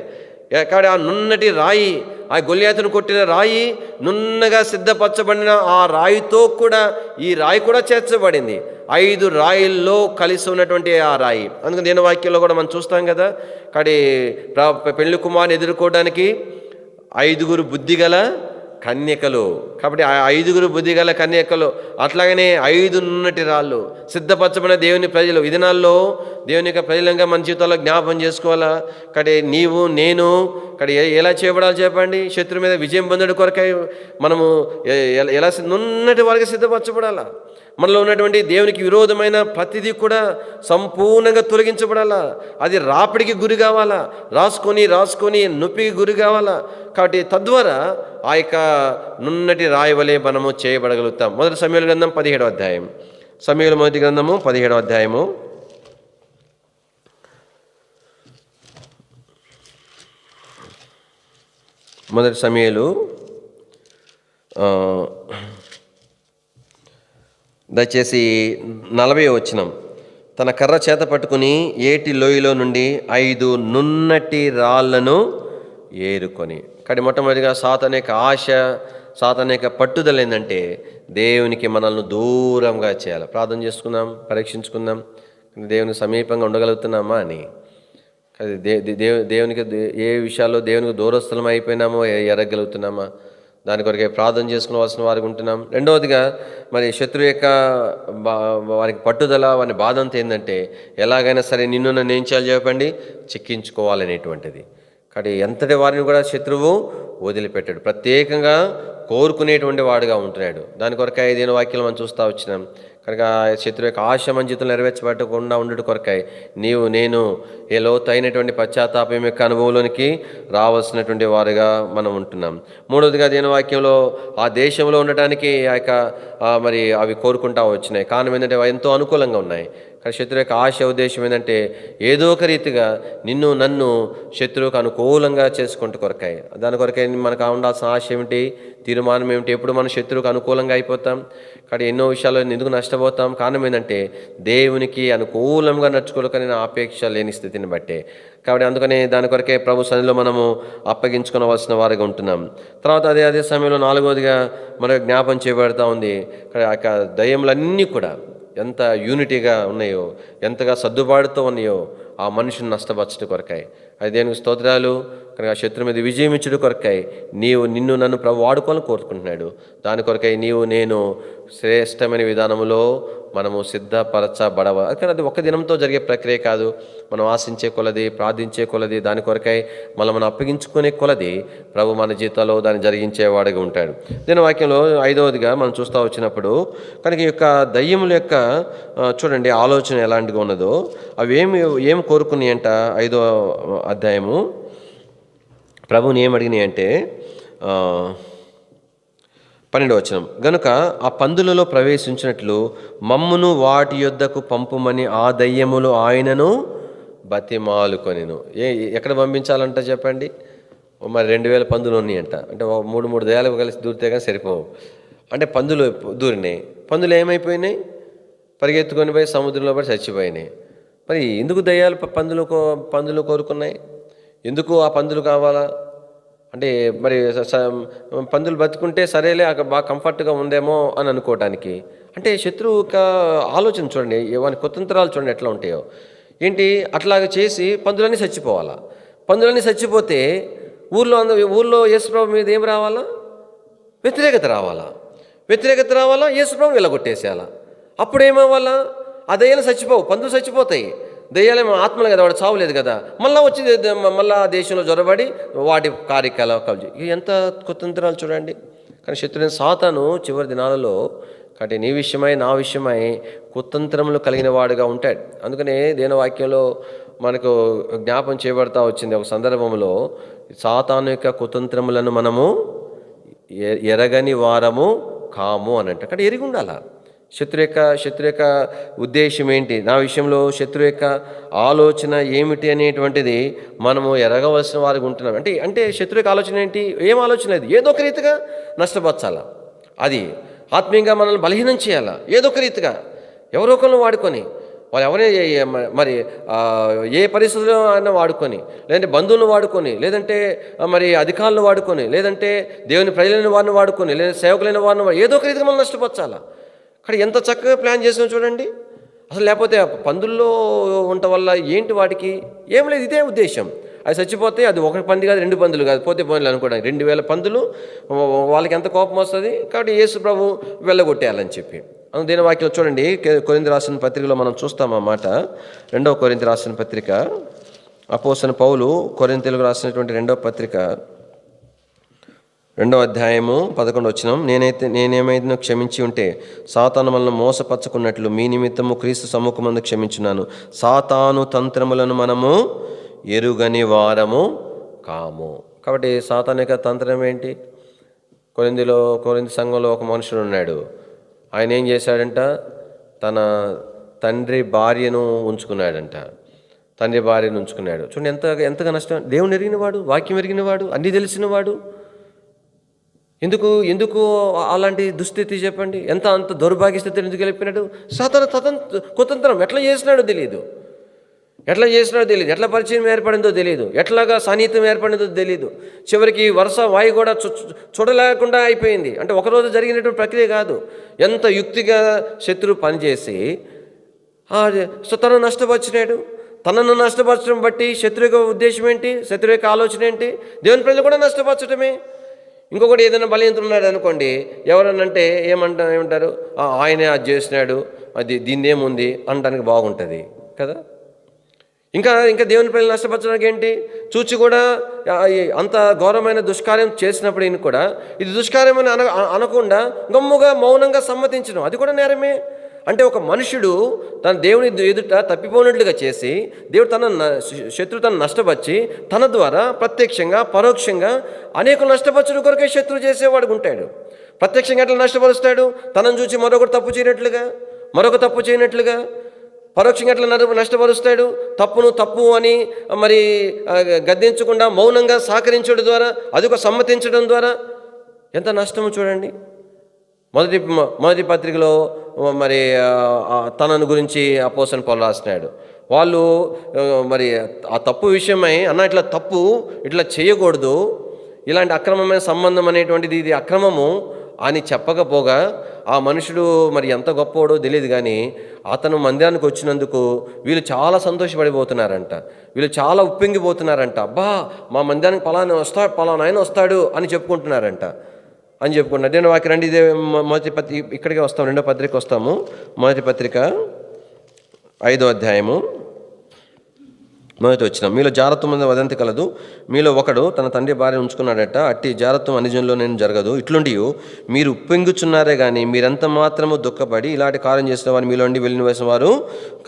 ఎక్కడ ఆ నున్నటి రాయి, ఆ గొల్యాతును కొట్టిన రాయి నున్నగా సిద్ధపరచబడిన ఆ రాయితో కూడా ఈ రాయి కూడా చేర్చబడింది. 5 రాయిల్లో కలిసి ఉన్నటువంటి ఆ రాయి. అందుకని దేని వాక్యంలో కూడా మనం చూస్తాం కదా, కానీ పెళ్లి కుమారుని ఎదుర్కోవడానికి 5 బుద్ధిగల కన్యకలు. కాబట్టి ఆ 5 బుద్ధిగల కన్యకలు, అట్లాగనే 5 నున్నటి రాళ్ళు సిద్ధపరచబడిన దేవుని ప్రజలు. ఈ దినాల్లో దేవుని యొక్క ప్రజలంగా మన జీవితాల్లో జ్ఞాపం చేసుకోవాలా. కానీ నీవు నేను కానీ ఎలా చేయబడాలి చెప్పండి? శత్రు మీద విజయం పొందడం కొరకై మనము ఎలా నున్నటి వారికి సిద్ధపరచబడాలా. మనలో ఉన్నటువంటి దేవునికి విరోధమైన ప్రతిదీ కూడా సంపూర్ణంగా తొలగించబడాలా. అది రాపిడికి గురి కావాలా, రాసుకొని నొప్పికి గురి కావాలా. కాబట్టి తద్వారా ఆ యొక్క నున్నటి రాయి వలె మనము చేయబడగలుగుతాం. మొదటి సమూయేలు గ్రంథం 17వ అధ్యాయం. సమూయేలు మొదటి గ్రంథము 17వ అధ్యాయము. మొదటి సమూయేలు దయచేసి 40వ వచనం. తన కర్ర చేత పట్టుకుని ఏటి లోయలో నుండి 5 నున్నటి రాళ్లను ఏరుకొని. కానీ మొట్టమొదటిగా సాతాను యొక్క ఆశ, సాతాను యొక్క పట్టుదల ఏంటంటే దేవునికి మనల్ని దూరంగా చేయాలి. ప్రార్థన చేసుకుందాం, పరీక్షించుకుందాం, దేవునికి సమీపంగా ఉండగలుగుతున్నామా అని. దేవునికి ఏ విషయాల్లో దేవునికి దూరస్థలం అయిపోయినామో ఎరగలుగుతున్నామా, దాని కొరకే ప్రార్థన చేసుకోవాల్సిన వారికి ఉంటున్నాం. రెండవదిగా మరి శత్రువు యొక్క వారికి పట్టుదల, వారి బాధ అంతా ఏంటంటే ఎలాగైనా సరే నిన్ను నన్ను ఏం చేయాలి చెప్పండి? చిక్కించుకోవాలనేటువంటిది. కానీ ఎంతటి వారిని కూడా శత్రువు వదిలిపెట్టాడు, ప్రత్యేకంగా కోరుకునేటువంటి వాడుగా ఉంటున్నాడు. దాని కొరకై దేని వాక్యాలు మనం చూస్తూ వచ్చినాం. కనుక శత్రువు యొక్క ఆశ మన జీవితంలో నెరవేర్చబడకుండా ఉండడం కొరకై నీవు నేను ఏ లోతైనటువంటి పశ్చాత్తాపం యొక్క అనుభవంలోనికి రావాల్సినటువంటి వారుగా మనం ఉంటున్నాం. మూడవదిగా దేని వాక్యంలో ఆ దేశంలో ఉండటానికి ఆ యొక్క మరి అవి కోరుకుంటా వచ్చినాయి. కారణం ఏంటంటే ఎంతో అనుకూలంగా ఉన్నాయి. కానీ శత్రువు యొక్క ఆశ ఉద్దేశం ఏంటంటే ఏదో ఒక రీతిగా నిన్ను నన్ను శత్రువుకు అనుకూలంగా చేసుకుంటూ కొరకాయి. దాని కొరకై మనకు ఉండాల్సిన ఆశ ఏమిటి, తీర్మానం ఏమిటి? ఎప్పుడు మనం శత్రువుకు అనుకూలంగా అయిపోతాం, కానీ ఎన్నో విషయాల్లో ఎందుకు నష్టపోతాం? కారణం ఏంటంటే దేవునికి అనుకూలంగా నడుచుకోలేకనే ఆపేక్ష లేని స్థితిని బట్టే. కాబట్టి అందుకనే దాని కొరకే ప్రభు సన్నిధిలో మనము అప్పగించుకోవలసిన వారిగా ఉంటున్నాం. తర్వాత అదే సమయంలో 4వదిగా మనకు జ్ఞాపం చేయబడతా ఉంది. ఆ దయ్యములన్నీ కూడా ఎంత యూనిటీగా ఉన్నాయో, ఎంతగా సర్దుబాటుతో ఉన్నాయో ఆ మనిషిని నష్టపరచడం కొరకాయి. అది దేనికి స్తోత్రాలు. కనుక శత్రు మీద విజయం ఇచ్చడం కొరకై నిన్ను నన్ను ప్రభు వాడుకోవాలని కోరుకుంటున్నాడు. దాని కొరకై నీవు నేను శ్రేష్టమైన విధానంలో మనము సిద్ధపరచబడవ. కానీ అది ఒక్క దినంతో జరిగే ప్రక్రియ కాదు. మనం ఆశించే కొలది, ప్రార్థించే కొలది, దాని కొరకై మనం అప్పగించుకునే కొలది ప్రభు మన జీవితంలో దాన్ని జరిగించేవాడిగా ఉంటాడు. దీని వాక్యంలో 5వదిగా మనం చూస్తూ వచ్చినప్పుడు కనుక ఈ యొక్క దయ్యముల యొక్క చూడండి ఆలోచన ఎలాంటిగా ఉన్నదో అవి ఏం కోరుకున్నాయి అంట. 5వ అధ్యాయము ప్రభువుని ఏమడిగినాయి అంటే 12వ వచనం. గనుక ఆ పందులలో ప్రవేశించినట్లు మమ్మును వాటి యొద్దకు పంపుమని ఆ దయ్యములు ఆయనను బతిమాలుకొనెను. ఎక్కడ పంపించాలంట చెప్పండి? మరి 2000 పందులు ఉన్నాయంట. అంటే 3 దయ్యాలు కలిసి దూరితే కానీ సరిపోవు. అంటే పందులు దూరినాయి. పందులు ఏమైపోయినాయి? పరిగెత్తుకొని పోయి సముద్రంలో పడి చచ్చిపోయినాయి. మరి ఎందుకు దయ్యాలు పందులు కోరుకున్నాయి? ఎందుకు ఆ పందులు కావాలా? అంటే మరి పందులు బతుకుంటే సరేలే బాగా కంఫర్ట్గా ఉందేమో అని అనుకోవటానికి. అంటే శత్రువు యొక్క ఆలోచన చూడండి, వాని కుతంత్రాలు చూడండి ఎట్లా ఉంటాయో. ఏంటి అట్లాగ చేసి పందులన్నీ చచ్చిపోవాలా? పందులన్నీ చచ్చిపోతే ఊళ్ళో యేసుప్రభు మీద ఏం రావాలా? వ్యతిరేకత రావాలా? యేసుప్రభు వెళ్ళగొట్టేసేయాలా? అప్పుడేమవ్వాలా? ఆ దెయ్యాలు చచ్చిపోవు, పందులు చచ్చిపోతాయి. దెయ్యాలేమో ఆత్మలు కదా, వాడు చావులేదు కదా, మళ్ళీ వచ్చి మళ్ళీ ఆ దేశంలో జొరబడి వాటి కార్యకలాపాలు ఎంత కుతంత్రాలు చూడండి. కానీ శత్రువైన సాతాను చివరి దినాలలో కాబట్టి నీ విషయమై నా విషయమై కుతంత్రములు కలిగిన వాడుగా ఉంటాడు. అందుకనే దేని వాక్యంలో మనకు జ్ఞాపం చేయబడతా వచ్చింది ఒక సందర్భంలో, సాతాను యొక్క కుతంత్రములను మనము ఎరగని వారము కాము అని అంటే అక్కడ ఎరిగి ఉండాల. శత్రు యొక్క ఉద్దేశం ఏంటి, నా విషయంలో శత్రు యొక్క ఆలోచన ఏమిటి అనేటువంటిది మనము ఎరగవలసిన వారికి ఉంటున్నాం. అంటే శత్రు యొక్క ఆలోచన ఏంటి? ఏం ఆలోచన లేదు, ఏదో ఒక రీతిగా నష్టపరచాలా, అది ఆత్మీయంగా మనల్ని బలహీనం చేయాలా, ఏదో ఒక రీతిగా ఎవరో ఒకరిని వాడుకొని, వాళ్ళు ఎవరైనా మరి ఏ పరిస్థితుల్లో అయినా వాడుకొని, లేదంటే బంధువులను వాడుకొని, లేదంటే మరి అధికారులను వాడుకొని, లేదంటే దేవుని ప్రజలైన వారిని వాడుకొని, లేదా సేవకులైన వారిని ఏదో ఒక రీతిగా మనం నష్టపరచాలా. అక్కడ ఎంత చక్కగా ప్లాన్ చేసినా చూడండి. అసలు లేకపోతే పందుల్లో ఉండటం వల్ల ఏంటి, వాటికి ఏం లేదు, ఇదే ఉద్దేశం. అది చచ్చిపోతే అది ఒక పంది కాదు, 2 పందులు కాదు, పోతే పోయినలు అనుకోవడానికి 2000 పందులు, వాళ్ళకి ఎంత కోపం వస్తుంది. కాబట్టి యేసు ప్రభు వెళ్ళగొట్టేయాలని చెప్పి దీని వాక్యం చూడండి. కొరింథీ రాసిన పత్రికలో మనం చూస్తాం ఆ మాట. 2వ కొరింథీ రాసిన పత్రిక, అపోస్తలుడైన పౌలు కొరింథీయులకు రాసినటువంటి 2వ పత్రిక 2వ అధ్యాయము 11వ వచనం, నేనేమైనా క్షమించి ఉంటే సాతాను మనల్ని మోసపరచుకున్నట్లు మీ నిమిత్తము క్రీస్తు సమ్ముఖమందు క్షమించున్నాను. సాతాను తంత్రములను మనము ఎరుగని వారము కాము. కాబట్టి సాతాను యొక్క తంత్రం ఏంటి? కొరింథీ సంఘంలో ఒక మనుషుడు ఉన్నాడు. ఆయన ఏం చేశాడంట? తన తండ్రి భార్యను ఉంచుకున్నాడంట. చూడండి ఎంతగా నష్టం. దేవుని ఎరిగినవాడు, వాక్యం ఎరిగినవాడు, అన్నీ తెలిసినవాడు, ఎందుకు అలాంటి దుస్థితి చెప్పండి? అంత దౌర్భాగ్య స్థితిని ఎందుకు వెళ్ళిపోయినాడు? సాతాను కుతంత్రం ఎట్లా చేసినాడో తెలియదు, ఎట్లా పరిచయం ఏర్పడిందో తెలియదు, ఎట్లాగా సాన్నిహిత్యం ఏర్పడిందో తెలియదు. చివరికి వరుస వాయి కూడా చూడలేకుండా అయిపోయింది. అంటే ఒకరోజు జరిగినటువంటి ప్రక్రియ కాదు. ఎంత యుక్తిగా శత్రువు పనిచేసి తనను నష్టపరిచినాడు. తనను నష్టపరచడం బట్టి శత్రు యొక్క ఉద్దేశం ఏంటి, శత్రు యొక్క ఆలోచన ఏంటి? దేవుని ప్రజలు కూడా నష్టపరచడమే. ఇంకొకటి ఏదైనా బలహీనత ఉన్నాడు అనుకోండి, ఎవరనంటే ఏమంటారు, ఆయనే అది చేసినాడు, అది దీన్నేముంది అనడానికి బాగుంటుంది కదా. ఇంకా దేవుని ప్రజలు నష్టపరచడానికి ఏంటి? చూచి కూడా అంత ఘోరమైన దుష్కార్యం చేసినప్పుడు ఈయన కూడా ఇది దుష్కార్యం అని అనకుండా గమ్ముగా మౌనంగా సమ్మతించడం, అది కూడా నేరమే. అంటే ఒక మనుషుడు తన దేవుని ఎదుట తప్పిపోయినట్లుగా చేసి దేవుడు శత్రువు తను నష్టపరిచి తన ద్వారా ప్రత్యక్షంగా పరోక్షంగా అనేక నష్టపరచడం కొరకే శత్రువు చేసేవాడు ఉంటాడు. ప్రత్యక్షంగా ఎట్లా నష్టపరుస్తాడు? తనను చూసి మరొక తప్పు చేయనట్లుగా పరోక్షంగా ఎట్లా నష్టపరుస్తాడు? తప్పును తప్పు అని మరి గద్దించకుండా మౌనంగా సహకరించడం ద్వారా, అది ఒక సమ్మతించడం ద్వారా ఎంత నష్టమో చూడండి. మొదటి పత్రికలో మరి తనను గురించి అపోస్తలుడైన పౌలు రాసినాడు. వాళ్ళు మరి ఆ తప్పు విషయమై ఇట్లా చేయకూడదు, ఇలాంటి అక్రమమైన సంబంధం అనేటువంటిది ఇది అక్రమము అని చెప్పకపోగా ఆ మనుషుడు మరి ఎంత గొప్పవాడో తెలియదు, కానీ అతను మందిరానికి వచ్చినందుకు వీళ్ళు చాలా సంతోషపడిపోతున్నారంట, వీళ్ళు చాలా ఉప్పొంగిపోతున్నారంట. అబ్బా, మా మందిరానికి పలానా ఆయన వస్తాడు అని చెప్పుకుంటున్నారు. దేవుని వాక్యం రండి. ఇదే మొదటి పత్రిక, ఇక్కడికే వస్తాము, 2వ పత్రిక వస్తాము. మొదటి పత్రిక 5వ అధ్యాయము 1వ వచనం, మీలో జారత్వం అనే వదంతి కలదు, మీలో ఒకడు తన తండ్రి భార్య ఉంచుకున్నాడట, అట్టి జారత్వం అన్యజనుల్లో నేను జరగదు. ఇట్లుండి మీరు ఉప్పొంగుచున్నారే కానీ మీరెంత మాత్రము దుఃఖపడి ఇలాంటి కార్యం చేసిన వారు మీలో ఉండి వెళ్ళిన వేసిన వారు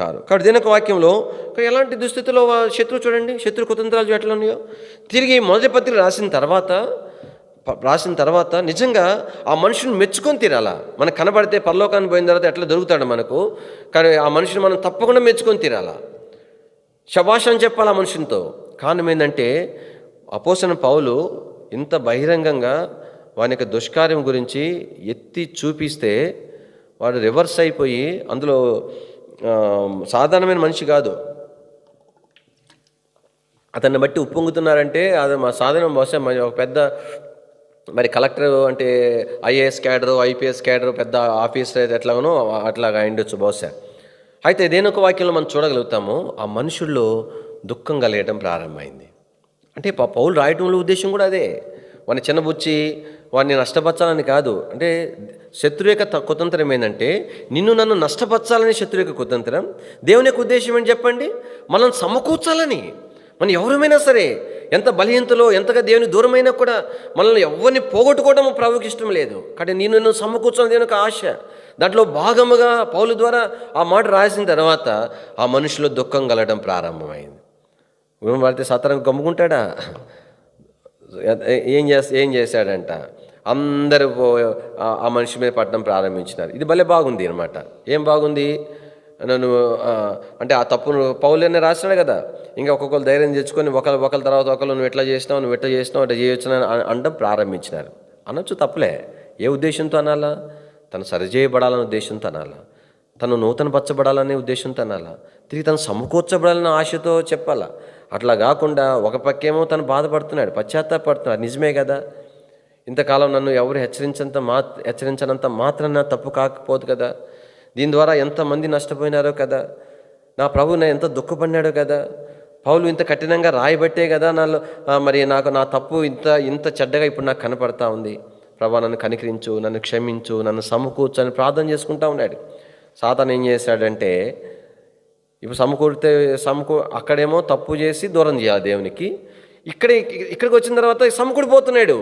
కారు. కాబట్టి దీని వాక్యంలో ఎలాంటి దుస్థితిలో శత్రువు చూడండి, శత్రు కుతంత్రాలు ఎట్లా ఉన్నాయో. తిరిగి మొదటి పత్రిక రాసిన తర్వాత నిజంగా ఆ మనుషుని మెచ్చుకొని తీరాలా. మనకు కనబడితే పరలోకాన్ని పోయిన తర్వాత ఎట్లా దొరుకుతాడు మనకు, కానీ ఆ మనిషిని మనం తప్పకుండా మెచ్చుకొని తీరాలా, శభాష్ అని చెప్పాలి ఆ మనుషునితో. కారణం ఏంటంటే అపోస్తలుడైన పౌలు ఇంత బహిరంగంగా వాని యొక్క దుష్కార్యం గురించి ఎత్తి చూపిస్తే వాడు రివర్స్ అయిపోయి, అందులో సాధారణమైన మనిషి కాదు, అతన్ని బట్టి ఉప్పొంగుతున్నారంటే అది మా సాధారణ బహుశా ఒక పెద్ద మరి కలెక్టర్ అంటే ఐఏఎస్ క్యాడరు, ఐపీఎస్ క్యాడరు, పెద్ద ఆఫీసర్ ఎట్లాగనో అట్లాగా అయిండొచ్చు బహుశా. అయితే దేనొక వాక్యంలో మనం చూడగలుగుతాము, ఆ మనుషుల్లో దుఃఖం కలిగడం ప్రారంభమైంది. అంటే పౌలు రాయటంలో ఉద్దేశం కూడా అదే. వాడిని చిన్నబుచ్చి వాడిని నష్టపరచాలని కాదు. అంటే శత్రువు యొక్క కుతంత్రం ఏంటంటే నిన్ను నన్ను నష్టపరచాలని శత్రువు యొక్క కుతంత్రం. దేవుని యొక్క ఉద్దేశం ఏంటి చెప్పండి? మనం సమకూర్చాలని. మనం ఎవరమైనా సరే ఎంత బలహీనతలో ఎంతగా దేవుని దూరమైనా కూడా మనల్ని ఎవరిని పోగొట్టుకోవడం ప్రభువుకి ఇష్టం లేదు. కానీ నన్ను సమకూర్చాలని దేవుని యొక్క ఆశ. దాంట్లో భాగముగా పౌలు ద్వారా ఆ మాట రాసిన తర్వాత ఆ మనిషిలో దుఃఖం కలగడం ప్రారంభమైంది. వాడితే సతరంగా గమ్ముకుంటాడా? ఏం చేశాడంట? అందరూ ఆ మనిషి మీద పట్టడం ప్రారంభించినారు. ఇది భలే బాగుంది అనమాట. ఏం బాగుంది? నన్ను అంటే ఆ తప్పును పౌలనే రాసినాడు కదా. ఇంకా ఒక్కొక్కరు ధైర్యం తెచ్చుకొని ఒకరి తర్వాత ఒకరు నువ్వు ఎట్లా చేసినావు అట్లా చేయొచ్చు అనడం ప్రారంభించినారు. అనొచ్చు, తప్పులే. ఏ ఉద్దేశంతో అనాలా? తను సరిచేయబడాలనే ఉద్దేశంతో అనాలా? తను నూతనపరచబడాలనే ఉద్దేశంతో అనాలా? తిరిగి తను సమకూర్చబడాలన్న ఆశతో చెప్పాలా? అట్లా కాకుండా ఒక పక్కేమో తను బాధపడుతున్నాడు, పశ్చాత్తాపడుతున్నాడు. నిజమే కదా, ఇంతకాలం నన్ను ఎవరు హెచ్చరించనంత మాత్రాన తప్పు కాకపోదు కదా. దీని ద్వారా ఎంతమంది నష్టపోయినారో కదా. నా ప్రభు నా ఎంత దుఃఖపడినాడో కదా. పౌలు ఇంత కఠినంగా రాయబట్టే కదా నా తప్పు ఇంత చెడ్డగా ఇప్పుడు నాకు కనపడతా ఉంది. ప్రభా, నన్ను కనికరించు, నన్ను క్షమించు, నన్ను సమకూర్చు అని ప్రార్థన చేసుకుంటా ఉన్నాడు. సాతాను ఏం చేశాడంటే ఇప్పుడు అక్కడేమో తప్పు చేసి దూరం చేయాలి దేవునికి. ఇక్కడికి వచ్చిన తర్వాత సమకూడిపోతున్నాడు.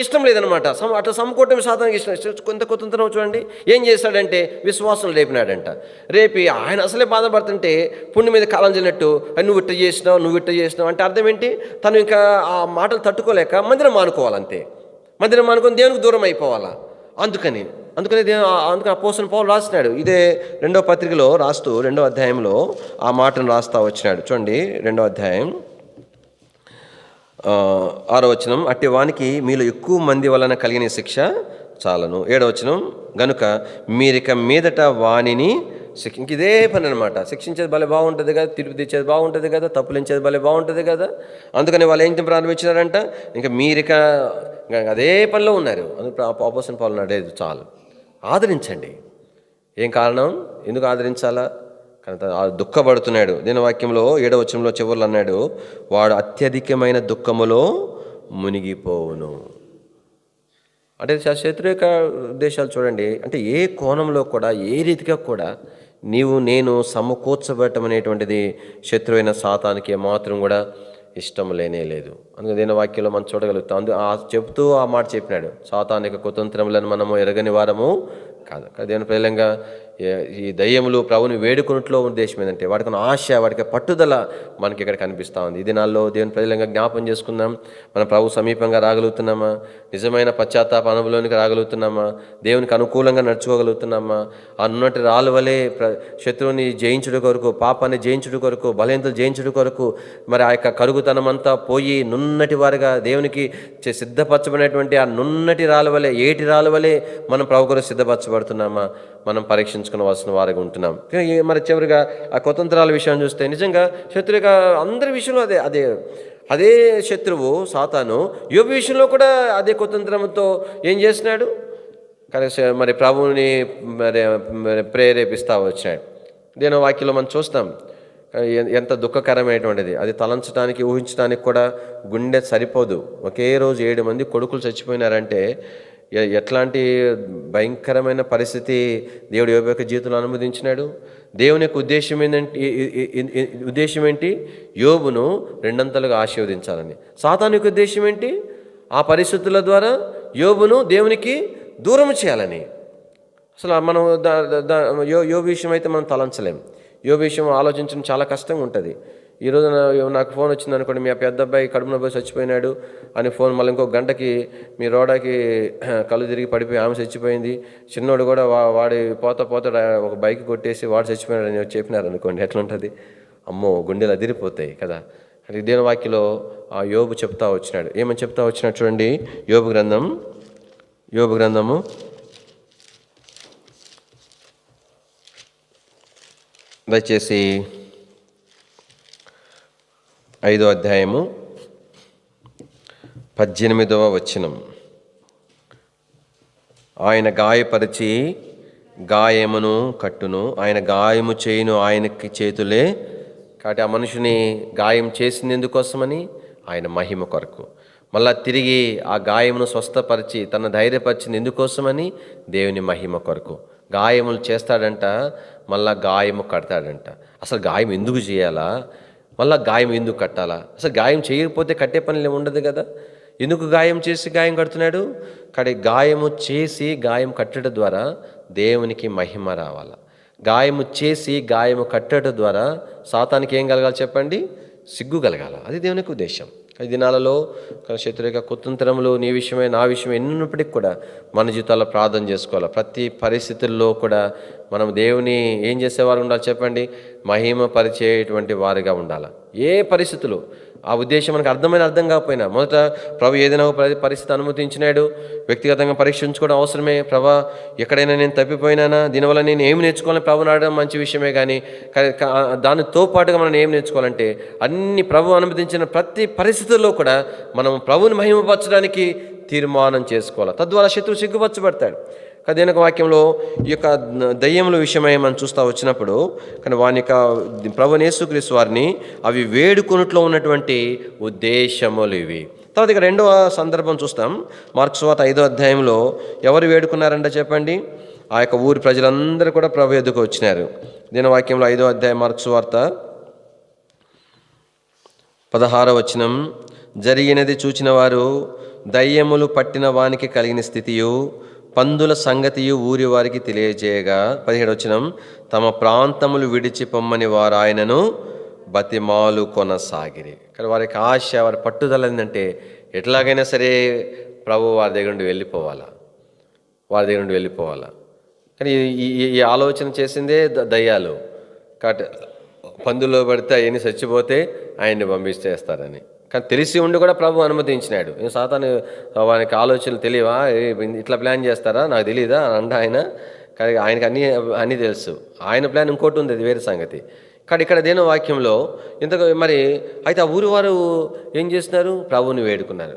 ఇష్టం లేదనమాట. అట్లా సమకూడటం సాతానికి ఇష్టం. కొంత కుతంత్రం చూడండి. ఏం చేశాడంటే విశ్వాసం లేపినాడంట. రేపి ఆయన అసలే బాధపడుతుంటే పుండి మీద కాలం చేయనట్టు నువ్వు ఇట్ట చేసినావు అంటే అర్థం ఏంటి? తను ఇంకా ఆ మాటలు తట్టుకోలేక మందిరం మానుకోవాలంతే. మందిరం మానుకొని దేవునికి దూరం అయిపోవాలా. అందుకని అపోస్తలుడైన పౌలు రాసినాడు. ఇదే 2వ పత్రికలో రాస్తూ 2వ అధ్యాయంలో ఆ మాటను రాస్తా వచ్చినాడు. చూడండి, 2వ అధ్యాయం 6వ వచనం, అట్టి వానికి మీలో ఎక్కువ మంది వలన కలిగిన శిక్ష చాలను. 7వ వచనం, గనుక మీరిక మీదట వానిని ఇంక ఇదే పని అనమాట. శిక్షించేది భలే బాగుంటుంది కదా, తీర్పు తెచ్చేది బాగుంటుంది కదా, తప్పులించేది భలే బాగుంటుంది కదా. అందుకని వాళ్ళు ఏం ప్రారంభించినారంట? ఇంకా మీరిక అదే పనిలో ఉన్నారు. అందుకు అపోస్తలుడైన పౌలు అడేది చాలు, ఆదరించండి. ఏం కారణం? ఎందుకు ఆదరించాలా? కానీ దుఃఖపడుతున్నాడు. దీని వాక్యంలో 7వ వచనంలో చివరిలో అన్నాడు, వాడు అత్యధికమైన దుఃఖములో మునిగిపోవును. అంటే శత్రు యొక్క ఉద్దేశాలు చూడండి. అంటే ఏ కోణంలో కూడా, ఏ రీతిగా కూడా నేను సమకూర్చబడటం అనేటువంటిది శత్రువైన సాతానికి మాత్రం కూడా ఇష్టం లేనే లేదు. అందుకే దీని వాక్యంలో మనం చూడగలుగుతాం. చెప్తూ ఆ మాట చెప్పినాడు, సాతానిక కుతంత్రములను మనము ఎరగని వారము కాదు. దేవుని ప్రేలంగా ఈ దయ్యములు ప్రభుని వేడుకున్నట్లో ఉద్దేశం ఏంటంటే వాడికి ఆశ, వాడికి పట్టుదల మనకి ఇక్కడ కనిపిస్తూ ఉంది. ఈ దినాల్లో దేవుని ప్రేలంగా జ్ఞాపం చేసుకుందాం. మనం ప్రభు సమీపంగా రాగలుగుతున్నామా? నిజమైన పశ్చాత్తాప అనుభవంలోనికి రాగలుగుతున్నామా? దేవునికి అనుకూలంగా నడుచుకోగలుగుతున్నామా? అన్నటి రాళ్ళ వలె శత్రువుని జయించుడు కొరకు, పాపాన్ని జయించుడు కొరకు, బలహీనతలు జయించుడు కొరకు మరి ఆ యొక్క కరుగుతనం అంతా పోయి నున్నటి వారిగా దేవునికి సిద్ధపరచబడినటువంటి ఆ నున్నటి రాళ్ళ వలె, ఏటి రాళ్ళ వలె మనం ప్రభు కొరకు సిద్ధపరచబడుతున్నామా? మనం పరీక్షించుకునవలసిన వారిగా ఉంటున్నాం. మరి చివరిగా ఆ కుతంత్రాల విషయాన్ని చూస్తే నిజంగా శత్రువుగా అందరి విషయంలో అదే శత్రువు సాతాను యోబు విషయంలో కూడా అదే కుతంత్రంతో ఏం చేసినాడు? కానీ మరి ప్రభువుని మరి ప్రేరేపిస్తా వచ్చినాడు. దీని వాక్యంలో మనం చూస్తాం ఎంత దుఃఖకరమైనటువంటిది. అది తలంచడానికి, ఊహించడానికి కూడా గుండె సరిపోదు. ఒకే రోజు 7 మంది కొడుకులు చచ్చిపోయినారంటే ఎట్లాంటి భయంకరమైన పరిస్థితి దేవుడు యోబు యొక్క జీవితంలో అనుమతించినాడు. దేవుని యొక్క ఉద్దేశం ఏంటి? యోబును 2 ఆశీర్వదించాలని. సాతాను యొక్క ఉద్దేశం ఏంటి? ఆ పరిస్థితుల ద్వారా యోబును దేవునికి దూరం చేయాలని. అసలు మనం యోబు విషయం అయితే మనం తలంచలేం. యోబు విషయం ఆలోచించడం చాలా కష్టంగా ఉంటుంది. ఈరోజు నాకు ఫోన్ వచ్చింది అనుకోండి, మీ పెద్ద అబ్బాయి కడుపున పోయి చచ్చిపోయినాడు అని ఫోన్. మళ్ళీ ఇంకో గంటకి మీ రోడాకి కళ్ళు తిరిగి పడిపోయి ఆమె చచ్చిపోయింది, చిన్నోడు కూడా వాడి పోతా ఒక బైక్ కొట్టేసి వాడు చచ్చిపోయినాడు అని చెప్పినారు అనుకోండి, ఎట్లుంటుంది? అమ్మో, గుండెలు అదిరిపోతాయి కదా. అది దేని వాక్యలో ఆ యోబు చెప్తా వచ్చినాడు. ఏమని చెప్తా వచ్చినాడు చూడండి. యోబు గ్రంథము దయచేసి 5వ అధ్యాయము 18వ వచనం. ఆయన గాయపరిచి గాయమును కట్టును, ఆయన గాయము చేయును ఆయనకి చేతులే. కాబట్టి ఆ మనుషుని గాయం చేసింది ఎందుకోసమని? ఆయన మహిమ కొరకు. మళ్ళా తిరిగి ఆ గాయమును స్వస్థపరిచి తన ధైర్యపరిచింది ఎందుకోసమని? దేవుని మహిమ కొరకు. గాయములు చేస్తాడంట, మళ్ళా గాయము కడతాడంట. అసలు గాయం ఎందుకు చేయాలా? మళ్ళా గాయం ఎందుకు కట్టాలా? అసలు గాయం చేయకపోతే కట్టే పని ఉండదు కదా. ఎందుకు గాయం చేసి గాయం కడుతున్నాడు? గాయము చేసి గాయం కట్టడం ద్వారా దేవునికి మహిమ రావాల. గాయము చేసి గాయము కట్టడం ద్వారా సాతానికి ఏం కలగాలి చెప్పండి? సిగ్గు కలగాల. అది దేవునికి ఉద్దేశం. ఈ దినాలలో శత్రు యొక్క కుతంత్రములు నీ విషయమే నా విషయమే ఎన్నున్నప్పటికీ కూడా మన జీవితాల్లో ప్రార్థన చేసుకోవాలి. ప్రతి పరిస్థితుల్లో కూడా మనం దేవుని ఏం చేసేవారు ఉండాలి చెప్పండి? మహిమ పరిచేటువంటి వారిగా ఉండాలి. ఏ పరిస్థితులు ఆ ఉద్దేశం మనకు అర్థం కాకపోయినా మొదట ప్రభు ఏదైనా ఒక పరిస్థితి అనుమతించినాడు. వ్యక్తిగతంగా పరీక్షించుకోవడం అవసరమే. ప్రభా ఎక్కడైనా నేను తప్పిపోయినానా, దీనివల్ల నేను ఏమి నేర్చుకోవాలని ప్రభుని అడగడం మంచి విషయమే. కానీ దానితో పాటుగా మనం ఏం నేర్చుకోవాలంటే అన్ని ప్రభు అనుమతించిన ప్రతి పరిస్థితుల్లో కూడా మనం ప్రభుని మహిమపరచడానికి తీర్మానం చేసుకోవాలి. తద్వారా శత్రువు సిగ్గుపరచబడతాడు. దేనిక వాక్యంలో ఈ యొక్క దయ్యముల విషయమై మనం చూస్తూ వచ్చినప్పుడు కానీ వాని యొక్క ప్రభువైన యేసుక్రీస్తు వారిని అవి వేడుకొనుట్లో ఉన్నటువంటి ఉద్దేశములు ఇవి. తర్వాత ఇక రెండవ సందర్భం చూస్తాం. మార్కు సువార్త 5వ అధ్యాయంలో ఎవరు వేడుకున్నారంట చెప్పండి? ఆ యొక్క ఊరి ప్రజలందరూ కూడా ప్రభు ఎదుకు వచ్చినారు. దీని వాక్యంలో 5వ అధ్యాయం మార్కు సువార్త 16వ వచనం, జరిగినది చూచిన వారు దయ్యములు పట్టిన వానికి కలిగిన స్థితియు పందుల సంగతియు ఊరి వారికి తెలియజేయగా 17వ వచనం, తమ ప్రాంతములు విడిచి పొమ్మని వారు ఆయనను బతిమాలు కొనసాగిరి. కానీ వారికి ఆశ, వారి పట్టుదల ఏంటంటే ఎట్లాగైనా సరే ప్రభు వారి దగ్గర నుండి వెళ్ళిపోవాలా. కానీ ఈ ఆలోచన చేసిందే దయ్యాలు. కాబట్టి పందులో పడితే అవన్నీ చచ్చిపోతే ఆయన్ని పంపిస్తేస్తారని. కానీ తెలిసి ఉండి కూడా ప్రభు అనుమతించినాడు. సాతాను వానికి ఆలోచనలు తెలియవా? ఇట్లా ప్లాన్ చేస్తారా, నాకు తెలియదా అంట ఆయన. కానీ ఆయనకి అన్నీ తెలుసు. ఆయన ప్లాన్ ఇంకోటి ఉంది, అది వేరే సంగతి. కానీ ఇక్కడ దేని వాక్యంలో ఇంతకు మరి అయితే ఆ ఊరి వారు ఏం చేస్తున్నారు? ప్రభువుని వేడుకున్నారు,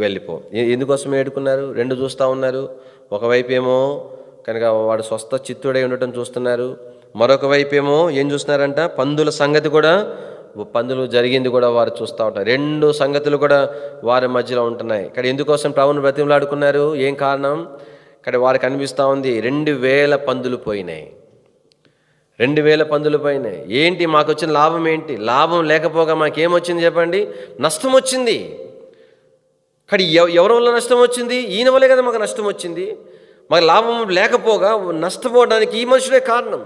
వెళ్ళిపో. ఎందుకోసం వేడుకున్నారు? రెండు చూస్తూ ఉన్నారు. ఒకవైపు ఏమో కనుక వాడు స్వస్థ చిత్తుడై ఉండటం చూస్తున్నారు. మరొక వైపు ఏమో ఏం చూస్తున్నారంట? పందుల సంగతి కూడా, పందులు జరిగింది కూడా వారు చూస్తూ ఉంటారు. రెండు సంగతులు కూడా వారి మధ్యలో ఉంటున్నాయి. ఇక్కడ ఎందుకోసం ప్రభువుని బ్రతిమలాడుకున్నారు? ఏం కారణం? ఇక్కడ వారికి అనిపిస్తూ ఉంది 2000 పందులు పోయినాయి. 2000 పందులు పోయినాయి. ఏంటి మాకు వచ్చిన లాభం ఏంటి? లాభం లేకపోగా మాకేమొచ్చింది చెప్పండి? నష్టం వచ్చింది. కానీ ఎవరి వల్ల నష్టం వచ్చింది? ఈయన వల్లే కదా మాకు నష్టం వచ్చింది. మాకు లాభం లేకపోగా నష్టపోవడానికి ఈ మనుషులే కారణం.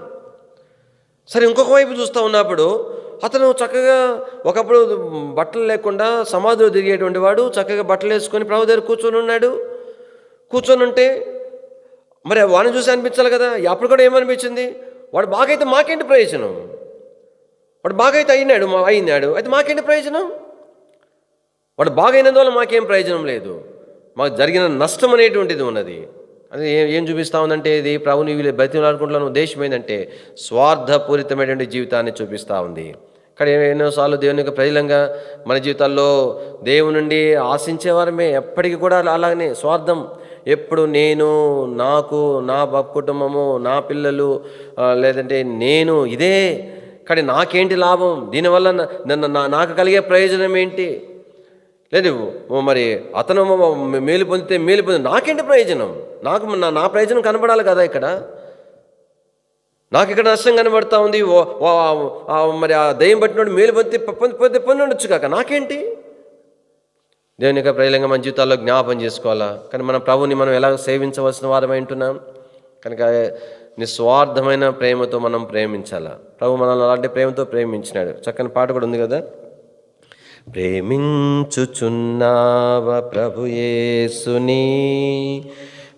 సరే, ఇంకొక వైపు చూస్తూ ఉన్నప్పుడు అతను చక్కగా ఒకప్పుడు బట్టలు లేకుండా సమాధిలో తిరిగేటువంటి వాడు చక్కగా బట్టలు వేసుకొని ప్రభు దగ్గర కూర్చొని ఉంటే మరి వాడిని చూసి అనిపించాలి కదా. అప్పుడు కూడా ఏమనిపించింది? వాడు బాగైతే మాకేంటి ప్రయోజనం? వాడు బాగైతే అయినాడు అయితే మాకేంటి ప్రయోజనం? వాడు బాగైనందువల్ల మాకేం ప్రయోజనం లేదు, మాకు జరిగిన నష్టం అనేటువంటిది ఉన్నది. అది ఏం చూపిస్తూ ఉందంటే ఇది ప్రభుని వీళ్ళు బతిమలాడుకుంటున్న ఉద్దేశం ఏంటంటే స్వార్థపూరితమైనటువంటి జీవితాన్ని చూపిస్తూ ఉంది. ఇక్కడ ఎన్నోసార్లు దేవుని యొక్క ప్రజలంగా మన జీవితాల్లో దేవుని నుండి ఆశించేవారమే ఎప్పటికీ కూడా అలాగనే స్వార్థం. ఎప్పుడు నేను, నాకు, నా కుటుంబము, నా పిల్లలు, లేదంటే నేను ఇదే. కానీ నాకేంటి లాభం? దీనివల్ల నాకు కలిగే ప్రయోజనం ఏంటి? లేదు మరి అతను మేలు పొందితే నాకేంటి ప్రయోజనం? నా ప్రయోజనం కనబడాలి కదా. నాకు ఇక్కడ నష్టం కనబడతా ఉంది. మరి ఆ దయ్యం పట్టినోడు మేలు పొంది ఉండొచ్చు కాక నాకేంటి? దేవుని యొక్క ప్రజలంగా మన జీవితాల్లో జ్ఞాపం చేసుకోవాలా. కానీ మన ప్రభుని మనం ఎలా సేవించవలసిన వారమై ఉంటున్నాం కనుక నిస్వార్థమైన ప్రేమతో మనం ప్రేమించాలా. ప్రభు మనల్ని అలాంటి ప్రేమతో ప్రేమించినాడు. చక్కని పాట కూడా ఉంది కదా. ప్రేమించుచున్నావ ప్రభుయేసుని,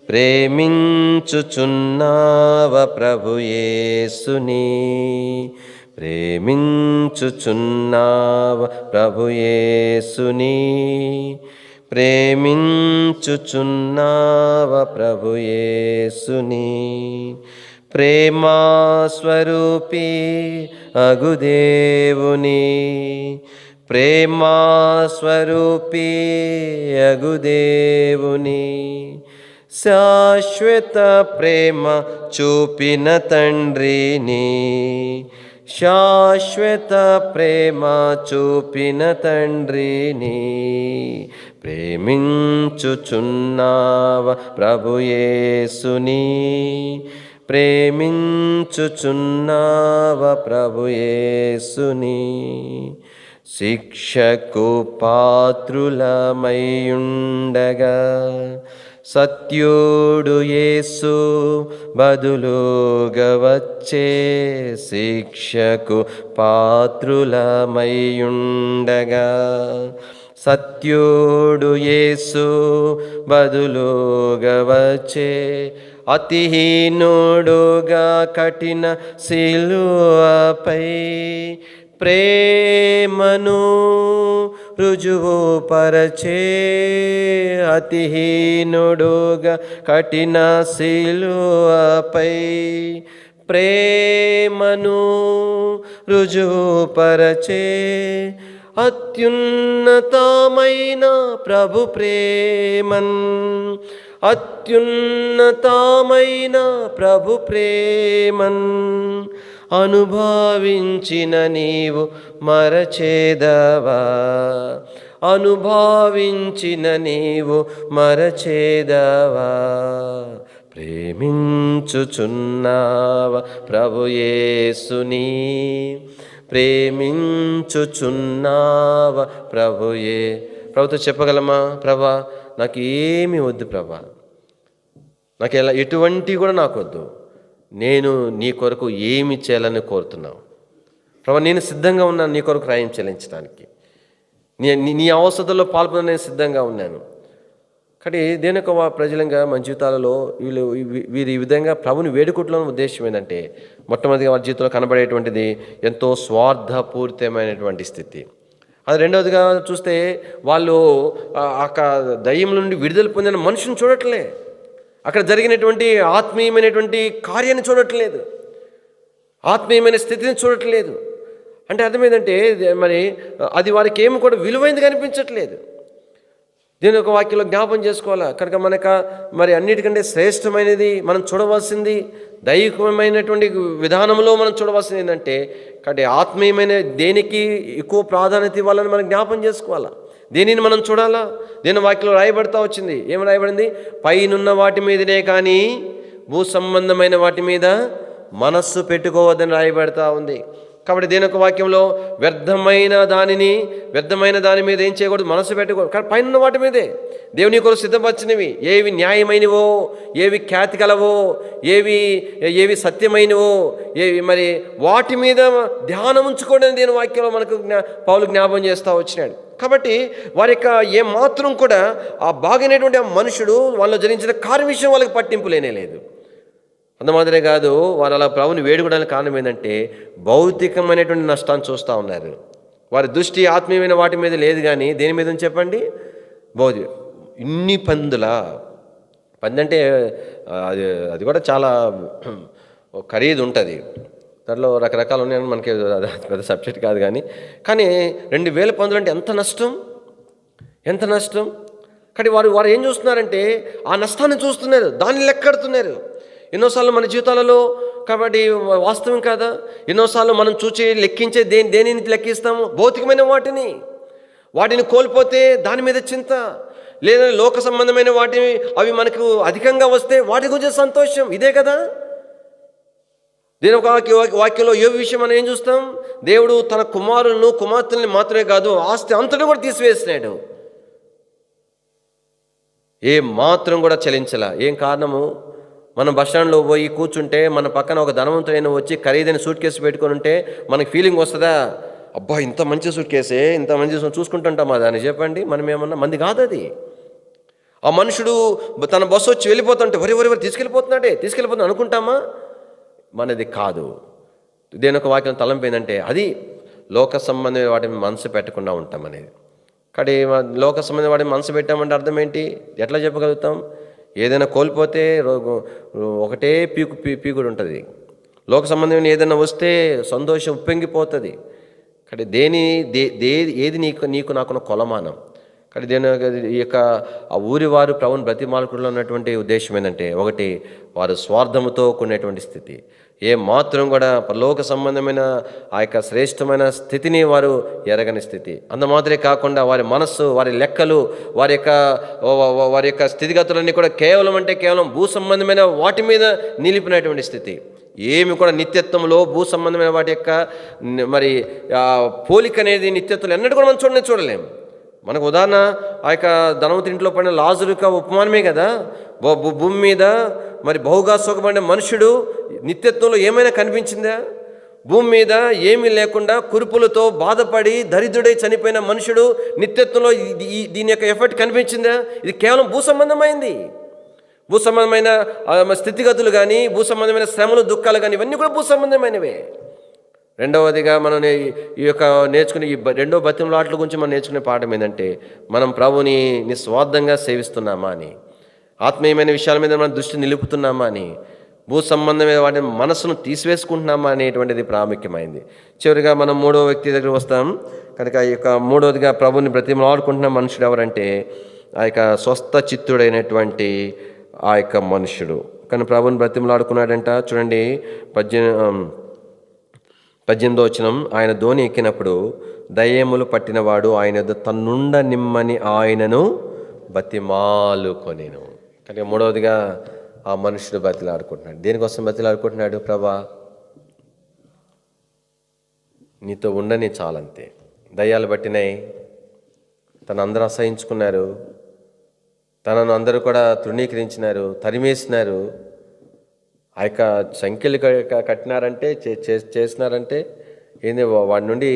ప్రేమించుచున్నావ ప్రభుయేసుని, ప్రేమించుచున్నావ ప్రభుయేసుని, ప్రేమించుచున్నావ ప్రభుయేసుని. ప్రేమాస్వరూపి అగుదేవుని, ప్రేమాస్వరూపి అగుదేవుని, శాశ్వత ప్రేమ చూపిన తండ్రిని, శాశ్వత ప్రేమ చూపిన తండ్రిని ప్రేమించుచున్నావ ప్రభుయేసుని ప్రేమించుచున్నావ ప్రభుయేసుని శిక్షకు పాత్రులమైయుండగా సత్యుడు యేసు బదులుగా వచ్చే శిక్షకు పాత్రులమైయుండగా సత్యుడు యేసు బదులుగా వచ్చే అతిహీనుడుగా కఠిన శిలువపై ప్రేమను రుజువు పరచే అతిహీనుడుగా కఠిన శిలువపై ప్రేమను రుజువు పరచే అత్యున్నతమైన ప్రభు ప్రేమన్ అత్యున్నతమైన ప్రభు ప్రేమన్ అనుభవించిన నీవు మరచేదవా అనుభవించిన నీవు మరచేదవా ప్రేమించుచున్నావ ప్రభుయేసుని ప్రేమించుచున్నావ ప్రభుయే ప్రభుతో చెప్పగలమా ప్రభా నాకు ఏమీ వద్దు ప్రభా నాకు ఎటువంటి కూడా నాకు వద్దు నేను నీ కొరకు ఏమి చేయాలని కోరుతున్నావు ప్రభా నేను సిద్ధంగా ఉన్నాను నీ కొరకు రాయం చెల్లించడానికి నీ అవసరతలో పాల్పొంద నేను సిద్ధంగా ఉన్నాను కానీ దేని యొక్క ప్రజలంగా మన జీవితాలలో వీరు ఈ విధంగా ప్రభుని వేడుకుంటున్న ఉద్దేశం ఏంటంటే మొట్టమొదటిగా వారి జీవితంలో కనబడేటువంటిది ఎంతో స్వార్థపూరితమైనటువంటి స్థితి. అది రెండవదిగా చూస్తే వాళ్ళు దయ్యం నుండి విడుదల పొందిన మనుషుని చూడట్లే, అక్కడ జరిగినటువంటి ఆత్మీయమైనటువంటి కార్యాన్ని చూడట్లేదు, ఆత్మీయమైన స్థితిని చూడట్లేదు. అంటే అర్థమైందంటే మరి అది వారికి ఏమి కూడా విలువైంది కనిపించట్లేదు. దీని ఒక వాక్యంలో జ్ఞాపం చేసుకోవాలా కనుక మరి అన్నిటికంటే శ్రేష్టమైనది మనం చూడవలసింది దైవికమైనటువంటి విధానంలో మనం చూడవలసింది ఏంటంటే కాబట్టి ఆత్మీయమైన దేనికి ఎక్కువ ప్రాధాన్యత ఇవ్వాలని మనం జ్ఞాపం చేసుకోవాలా. దేనిని మనం చూడాలా? దేని వాక్యంలో రాయబడతా వచ్చింది. ఏమి రాయబడింది? పైనున్న వాటి మీదనే కానీ భూ సంబంధమైన వాటి మీద మనస్సు పెట్టుకోవద్దని రాయబడతా ఉంది. కాబట్టి దేని యొక్క వాక్యంలో వ్యర్థమైన దాని మీద ఏం చేయకూడదు, మనసు పెట్టకూడదు. కానీ పైన వాటి మీదే దేవుని కొరకు సిద్ధపరిచినవి ఏవి న్యాయమైనవో, ఏవి ఖ్యాతి కలవో, ఏవి సత్యమైనవో, ఏవి మరి వాటి మీద ధ్యానం ఉంచుకోవడం దేని వాక్యంలో మనకు పౌలు జ్ఞాపం చేస్తూ వచ్చినాడు. కాబట్టి వారి యొక్క ఏమాత్రం కూడా ఆ బాగైనటువంటి ఆ మనుషుడు వాళ్ళలో జరిగించిన కార్య విషయం వాళ్ళకి పట్టింపు లేదు. అంతమాత్రమే కాదు, వారు అలా ప్రభుని వేడుకోవడానికి కారణం ఏంటంటే భౌతికమైనటువంటి నష్టాన్ని చూస్తూ ఉన్నారు. వారి దృష్టి ఆత్మీయమైన వాటి మీద లేదు, కానీ దేని మీద చెప్పండి, భౌతిక. ఇన్ని పంది అంటే అది కూడా చాలా ఖరీదు ఉంటుంది, దాంట్లో రకరకాలు ఉన్నాయని మనకి పెద్ద సబ్జెక్ట్ కాదు. కానీ 2000 పందులు అంటే ఎంత నష్టం. కానీ వారు ఏం చూస్తున్నారంటే ఆ నష్టాన్ని చూస్తున్నారు, దాన్ని లెక్కడుతున్నారు. ఎన్నోసార్లు మన జీవితాలలో కాబట్టి వాస్తవం కాదా, ఎన్నోసార్లు మనం లెక్కించే దేనిని లెక్కిస్తాము? భౌతికమైన వాటిని కోల్పోతే దాని మీద చింత, లేదా లోక సంబంధమైన అవి మనకు అధికంగా వస్తే వాటి గురించి సంతోషం. ఇదే కదా దీని ఒక వాక్యంలో ఏ విషయం మనం ఏం చూస్తాం? దేవుడు తన కుమార్తెల్ని మాత్రమే కాదు, ఆస్తి అంతటా కూడా తీసివేసినాడు. మాత్రం కూడా చలించలా. ఏం కారణము? మనం బస్టాండ్లో పోయి కూర్చుంటే మన పక్కన ఒక ధనవంతుడైన వచ్చి ఖరీదైన సూట్ కేసు పెట్టుకొని ఉంటే మనకి ఫీలింగ్ వస్తుందా? అబ్బా ఇంత మంచి సూట్ కేసే, ఇంత మంచి చూసుకుంటుంటామా దాన్ని? చెప్పండి, మనం ఏమన్నా మంది కాదు అది. ఆ మనుషుడు తన బస్సు వచ్చి వెళ్ళిపోతుంటే వరి తీసుకెళ్ళిపోతున్నా అనుకుంటామా? మనది కాదు. దేని ఒక వాక్యం తలంపు ఏంటంటే అది లోక సంబంధమైన వాటిని మనసు పెట్టకుండా ఉంటాం అనేది. కానీ లోక సంబంధమైన వాటిని మనసు పెట్టామంటే అర్థం ఏంటి? ఎట్లా చెప్పగలుగుతాం? ఏదైనా కోల్పోతే ఒకటే పీకుడు ఉంటుంది. లోక సంబంధమైన ఏదైనా వస్తే సంతోషం ఉప్పొంగిపోతుంది. కానీ ఏది నీకు నాకున్న కొలమానం? కానీ ఈ యొక్క ఆ ఊరి వారు ప్రభుని బ్రతిమాలకుల్లో ఉన్నటువంటి ఉద్దేశం ఏంటంటే, ఒకటి వారు స్వార్థముతో కూడినటువంటి స్థితి, ఏ మాత్రం కూడా పరలోక సంబంధమైన ఆ యొక్క శ్రేష్టమైన స్థితిని వారు ఎరగని స్థితి. అంత మాత్రమే కాకుండా వారి మనస్సు, వారి లెక్కలు, వారి యొక్క స్థితిగతులన్నీ కూడా కేవలం భూ సంబంధమైన వాటి మీద నిలిపినటువంటి స్థితి. ఏమి కూడా నిత్యత్వంలో భూ సంబంధమైన వాటి యొక్క మరి పోలిక అనేది నిత్యత్వం ఎన్నడూ కూడా మనం చూడలేము. మనకు ఉదాహరణ ఆ యొక్క ధనవంతునింట్లో పడిన లాజరు యొక్క ఉపమానమే కదా. భూమి మీద మరి బహుగా సుఖపడిన మనుషుడు నిత్యత్వంలో ఏమైనా కనిపించిందా? భూమి మీద ఏమీ లేకుండా కురుపులతో బాధపడి దరిద్రుడై చనిపోయిన మనుషుడు నిత్యత్వంలో దీని యొక్క ఎఫెక్ట్ కనిపించిందా? ఇది కేవలం భూ సంబంధమైంది. భూ సంబంధమైన స్థితిగతులు కానీ, భూ సంబంధమైన శ్రమలు, దుఃఖాలు కానీ ఇవన్నీ కూడా భూ సంబంధమైనవే. రెండవదిగా మనం ఈ యొక్క నేర్చుకునే ఈ రెండో బతిమలాటల గురించి మనం నేర్చుకునే పాఠం ఏంటంటే, మనం ప్రభుని నిస్వార్థంగా సేవిస్తున్నామా అని, ఆత్మీయమైన విషయాల మీద మనం దృష్టి నిలుపుతున్నామా అని, భూ సంబంధమైన వాటిని మనసును తీసివేసుకుంటున్నామా అనేటువంటిది ప్రాముఖ్యమైంది. చివరిగా మనం మూడవ వ్యక్తి దగ్గర వస్తాం కనుక, ఈ యొక్క మూడవదిగా ప్రభుని బ్రతిమలాడుకుంటున్న మనుషుడు ఎవరంటే ఆ యొక్క స్వస్థ చిత్తుడైనటువంటి ఆ యొక్క మనుషుడు. కానీ ప్రభుని బ్రతిమలాడుకున్నాడంట. చూడండి 18వ వచనం, ఆయన ధోని ఎక్కినప్పుడు దయ్యములు పట్టినవాడు ఆయన తన్నుండ నిమ్మని ఆయనను బతిమాలుకొనెను. కానీ మూడవదిగా ఆ మనుషుడు బతిలాడుకుంటున్నాడు. దేనికోసం బతిలాడుకుంటున్నాడు? ప్రభా నీతో ఉండని చాలంతే. దయ్యాలు పట్టినాయి, తను అందరూ అసహించుకున్నారు, తనను అందరూ కూడా తృణీకరించినారు, తరిమేసినారు. ఆ యొక్క సంఖ్యలు కట్టినారంటే చేసినారంటే ఏంది, వాడి నుండి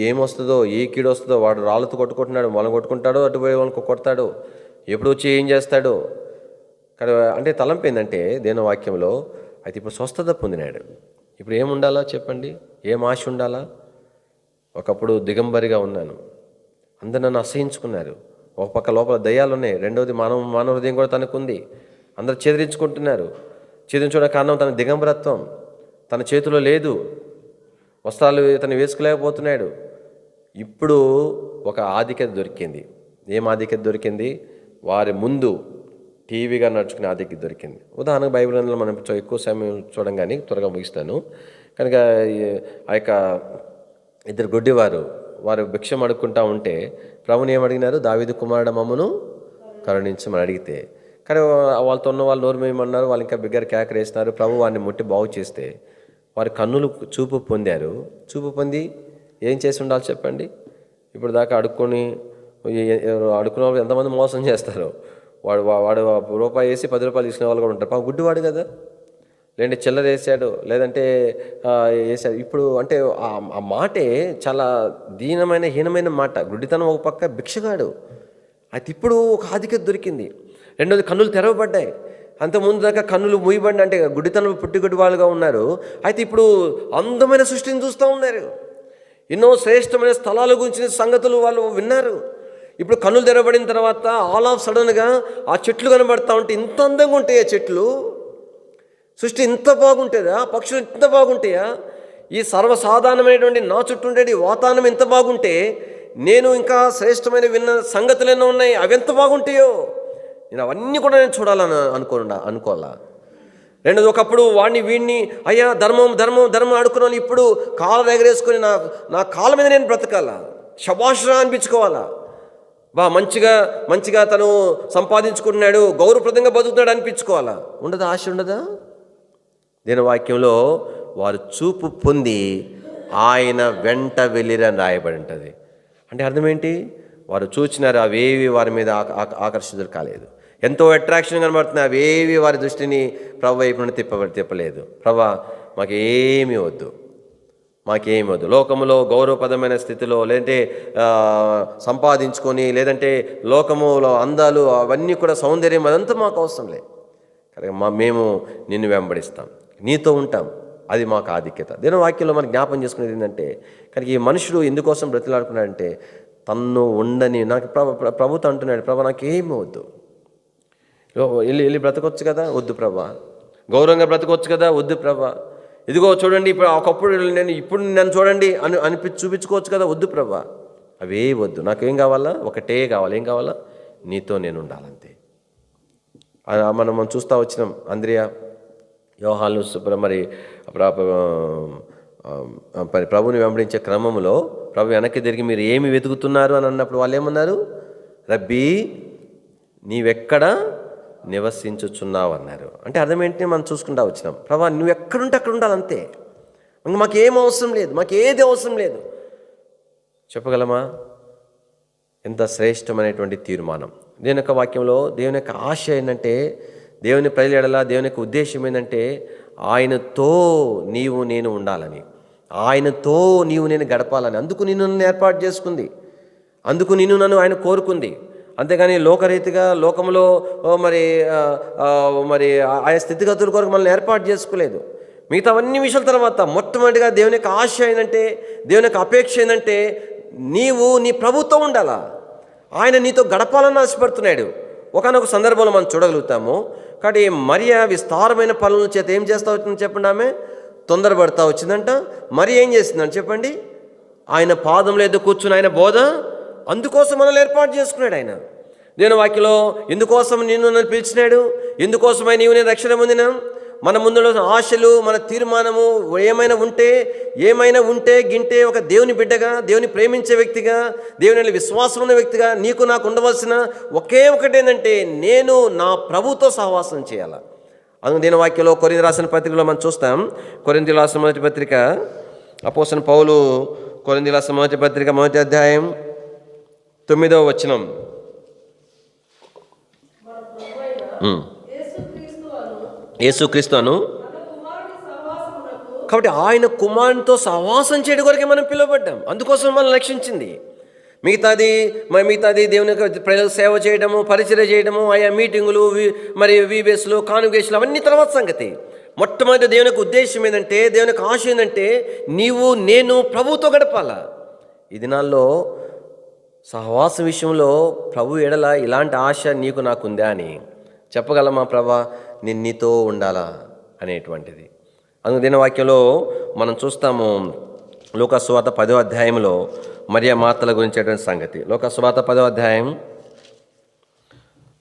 ఏమొస్తుందో, ఏ కీడు వస్తుందో, వాడు రాళ్ళతో కొట్టుకుంటున్నాడు, మనం కొట్టుకుంటాడో, అటుపోయే వాళ్ళకి కొడతాడు, ఎప్పుడు వచ్చి ఏం చేస్తాడు. కానీ అంటే తలంపు ఏంటంటే దేని వాక్యంలో అయితే ఇప్పుడు స్వస్థత పొందినాడు. ఇప్పుడు ఏముండాలా చెప్పండి? ఏం ఆశ ఉండాలా? ఒకప్పుడు దిగంబరిగా ఉన్నాను, అందరు నన్ను అసహించుకున్నారు, ఒక పక్క లోపల దయ్యాలు ఉన్నాయి, రెండవది మానవ హృదయం కూడా తనకుంది, అందరు ఛేదరించుకుంటున్నారు. ఛేదించుకోవడం కారణం తన దిగంబరత్వం, తన చేతిలో లేదు, వస్త్రాలు తను వేసుకోలేకపోతున్నాడు. ఇప్పుడు ఒక ఆధిక్యత దొరికింది. ఏం ఆధిక్యత దొరికింది? వారి ముందు టీవీగా నడుచుకునే ఆధిక్యత దొరికింది. ఉదాహరణకు బైబిల్ గ్రంథంలో మనం ఎక్కువ సమయం చూడం కానీ త్వరగా ముగిస్తాను కనుక, ఆ యొక్క ఇద్దరు గుడ్డివారు వారు భిక్షం అడుక్కుంటా ఉంటే ప్రభుని ఏమడిగినారు? దావీదు కుమారుడ మమ్మను కరుణించమని అడిగితే, కానీ వాళ్ళతో ఉన్న వాళ్ళు నోరు మేమన్నారు, వాళ్ళు ఇంకా బిగ్గర కేకరేసినారు. ప్రభు వారిని ముట్టి బాగు చేస్తే వారి కన్నులు చూపు పొందారు. చూపు పొంది ఏం చేసి ఉండాలి చెప్పండి? ఇప్పుడు దాకా అడుక్కునే వాళ్ళు ఎంతమంది మోసం చేస్తారు. వాడు రూపాయి వేసి 10 రూపాయలు తీసుకునే వాళ్ళు కూడా ఉంటారు. పాపం గుడ్డివాడు కదా, లేదంటే చిల్లర వేసాడు, లేదంటే వేసాడు. ఇప్పుడు అంటే ఆ మాటే చాలా హీనమైన మాట. గుడ్డితనం ఒక పక్క, భిక్షగాడు. అయితే ఇప్పుడు ఒక ఆధిక్యత దొరికింది. రెండోది కన్నులు తెరవబడ్డాయి. అంతకుముందు దాకా కన్నులు మూయబడి అంటే గుడ్డితనం పుట్టిగుడ్డి వాళ్ళుగా ఉన్నారు. అయితే ఇప్పుడు అందమైన సృష్టిని చూస్తూ ఉన్నారు, ఎన్నో శ్రేష్టమైన స్థలాల గురించిన సంగతులు వాళ్ళు విన్నారు. ఇప్పుడు కన్నులు తెరవబడిన తర్వాత ఆల్ ఆఫ్ సడన్గా ఆ చెట్లు కనబడతా ఉంటే ఇంత అందంగా ఉంటాయి ఆ చెట్లు, సృష్టి ఇంత బాగుంటుందా, పక్షులు ఇంత బాగుంటాయా, ఈ సర్వసాధారణమైనటువంటి నా చుట్టూ ఉండే వాతావరణం ఎంత బాగుంటే నేను ఇంకా శ్రేష్టమైన విన్న సంగతులు ఎన్నో ఉన్నాయి, అవి ఎంత బాగుంటాయో నేను అవన్నీ కూడా నేను చూడాలని అనుకోవాలా. రెండోది, ఒకప్పుడు వాడిని వీడిని అయ్యా ధర్మం ఆడుకున్నాను, ఇప్పుడు కాళ్ళ ఎగరేసుకొని నా కాళ్ళ మీద నేను బ్రతకాలా, శభాషరా అనిపించుకోవాలా, మంచిగా తను సంపాదించుకుంటున్నాడు, గౌరవప్రదంగా బతుకుతున్నాడు అనిపించుకోవాలా. ఉండదా? ఆశ ఉండదా? దీని వాక్యంలో వారు చూపు పొంది ఆయన వెంట వెళ్ళిరని రాయబడి ఉంటుంది. అంటే అర్థం ఏంటి? వారు చూచినారు, అవేవి వారి మీద ఆకర్షితులు కాలేదు. ఎంతో అట్రాక్షన్ కనబడుతున్నాయి, అవేవి వారి దృష్టిని ప్రభు వైపు నుండి తిప్పలేదు. ప్రభా మాకేమీ వద్దు. లోకములో గౌరవపదమైన స్థితిలో, లేదంటే సంపాదించుకొని, లేదంటే లోకములో అందాలు అవన్నీ కూడా సౌందర్యం అదంతా మాకు అవసరం లేదు. కనుక మేము నిన్ను వెంబడిస్తాం, నీతో ఉంటాం, అది మాకు ఆధిక్యత. దీని వాక్యంలో మనకు జ్ఞాపం చేసుకునేది ఏంటంటే, కనుక ఈ మనుషుడు ఎందుకోసం బ్రతిలాడుకున్నాడంటే తన్ను ఉండని, నాకు ప్రభుత్వం అంటున్నాడు, ప్రభా నాకేమీ వద్దు, వెళ్ళి బ్రతకొచ్చు కదా, వద్దు ప్రభా, గౌరవంగా బ్రతకొచ్చు కదా, వద్దు ప్రభా, ఇదిగో చూడండి ఇప్పుడు ఒకప్పుడు నన్ను చూడండి అని చూపించుకోవచ్చు కదా, వద్దు ప్రభా, అవే వద్దు, నాకేం కావాలా? ఒకటే కావాలి. ఏం కావాలా? నీతో నేను ఉండాలంతే. మనం చూస్తూ వచ్చినాం. అంద్రియా యోహాను మరి ప్రభుని వెంబడించే క్రమంలో ప్రభు వెనక్కి తిరిగి మీరు ఏమి వెతుకుతున్నారు అని అన్నప్పుడు వాళ్ళు ఏమన్నారు? రబ్బీ, నీవెక్కడ నివసించుచున్నావు అన్నారు. అంటే అర్థం ఏంటి? మనం చూసుకుంటా వచ్చినాం, ప్రభా నువ్వు ఎక్కడుంటే అక్కడ ఉండాలి అంతే, ఇంక మాకేం అవసరం లేదు, మాకు ఏది అవసరం లేదు. చెప్పగలమా? ఎంత శ్రేష్టమైనటువంటి తీర్మానం. దేవుని యొక్క వాక్యంలో దేవుని యొక్క ఆశ ఏంటంటే, దేవుని ప్రజల ఎడల దేవుని యొక్క ఉద్దేశం ఏంటంటే, ఆయనతో నీవు నేను ఉండాలని, ఆయనతో నీవు నేను గడపాలని. అందుకు నిన్ను నన్ను ఏర్పాటు చేసుకుంది, అందుకు నిన్ను నన్ను ఆయన కోరుకుంది. అంతేగాని లోకరీతిగా లోకంలో మరి ఆయా స్థితిగతుల కొరకు మనల్ని ఏర్పాటు చేసుకోలేదు. మిగతా అన్ని విషయాల తర్వాత మొట్టమొదటిగా దేవుని యొక్క ఆశ ఏంటంటే, దేవుని యొక్క అపేక్ష ఏంటంటే, నీవు నీ ప్రభుత్వం ఉండాలా, ఆయన నీతో గడపాలని ఆశపడుతున్నాడు. ఒకనొక సందర్భంలో మనం చూడగలుగుతాము. కాబట్టి మరియ విస్తారమైన పనుల చేత ఏం చేస్తూ వచ్చిందని చెప్పండి, ఆమె తొందరపడతా వచ్చిందంట. మరి ఏం చేసిందని చెప్పండి, ఆయన పాదంలో ఏదో కూర్చుని ఆయన బోధ, అందుకోసం మనల్ని ఏర్పాటు చేసుకున్నాడు ఆయన. దేవుని వాక్యలో ఎందుకోసం నిన్ను నన్ను పిలిచినాడు, ఎందుకోసమై నీవు నేను రక్షణ పొందినా, మన ముందులో ఆశలు, మన తీర్మానము ఏమైనా ఉంటే గింటే ఒక దేవుని బిడ్డగా, దేవుని ప్రేమించే వ్యక్తిగా, దేవుని విశ్వాసం ఉన్న వ్యక్తిగా నీకు నాకు ఉండవలసిన ఒకే ఒకటి ఏంటంటే, నేను నా ప్రభుతో సహవాసం చేయాలి. అందుకు దీని వాక్యంలో కొరింథీ రాసిన పత్రికలో మనం చూస్తాం. కొరింథీ రాసిన మొదటి పత్రిక, అపోస్తలుడైన పౌలు కొరింథీ రాసిన మొదటి పత్రిక 1వ అధ్యాయం 9వ వచనం. యేసుక్రీస్తు అను, కాబట్టి ఆయన కుమారునితో సహవాసం చేయడం కొరకే మనం పిలువబడ్డాం, అందుకోసం మనం లక్షించింది. మిగతాది దేవుని యొక్క ప్రజలకు సేవ చేయడము, పరిచర్య చేయడము, ఆయా మీటింగులు, మరి వీబేస్లు, కాన్వకేషన్లు అవన్నీ తర్వాత సంగతి. మొట్టమొదటి దేవుని యొక్క ఉద్దేశం ఏంటంటే, దేవుని యొక్క ఆశ ఏంటంటే, నీవు నేను ప్రభుతో గడపాలా. ఈ దినాల్లో సహవాస విషయంలో ప్రభు ఎడల ఇలాంటి ఆశ నీకు నాకుందా అని చెప్పగలమా? ప్రభా నేను నీతో ఉండాలా అనేటువంటిది. అందుకు దీని వాక్యంలో మనం చూస్తాము. లూకాసు సువార్త 10వ అధ్యాయంలో మరియ మార్తల గురించేటువంటి సంగతి. లూకాసు సువార్త 10వ అధ్యాయం,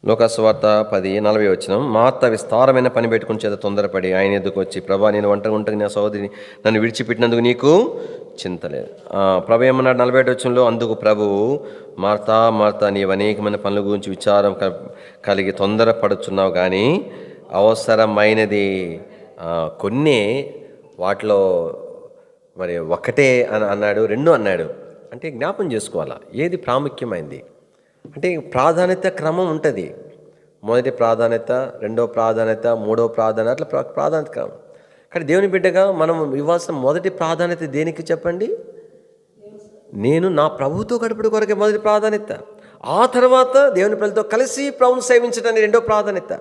లూకాసు సువార్త 10:40 వచనం. మార్త విస్తారమైన పని పెట్టుకుని చేత తొందరపడి ఆయన ఎదుకు వచ్చి, ప్రభా నేను ఒంటరి నా సహోదరిని నన్ను విడిచిపెట్టినందుకు నీకు చింతలేదు. ప్రభు ఏమన్నాడు 41 వచనంలో, అందుకు ప్రభువు, మార్తా మార్తా నీవు అనేకమైన పనుల గురించి విచారం కలిగి తొందరపడుచున్నావు, కానీ అవసరమైనది కొన్ని, వాటిలో మరి ఒకటే అని అన్నాడు, 2 అన్నాడు. అంటే జ్ఞాపం చేసుకోవాలా ఏది ప్రాముఖ్యమైంది అంటే. ప్రాధాన్యత క్రమం ఉంటుంది. మొదటి ప్రాధాన్యత, 2వ ప్రాధాన్యత, 3వ ప్రాధాన్యత, అట్లా ప్రాధాన్యత క్రమం. కానీ దేవుని బిడ్డగా మనం ఇవ్వాల్సిన మొదటి ప్రాధాన్యత దేనికి చెప్పండి? నేను నా ప్రభుతో గడుపుడు కొరకే మొదటి ప్రాధాన్యత. ఆ తర్వాత దేవుని ప్రజలతో కలిసి ప్రభుని సేవించడానికి 2వ ప్రాధాన్యత.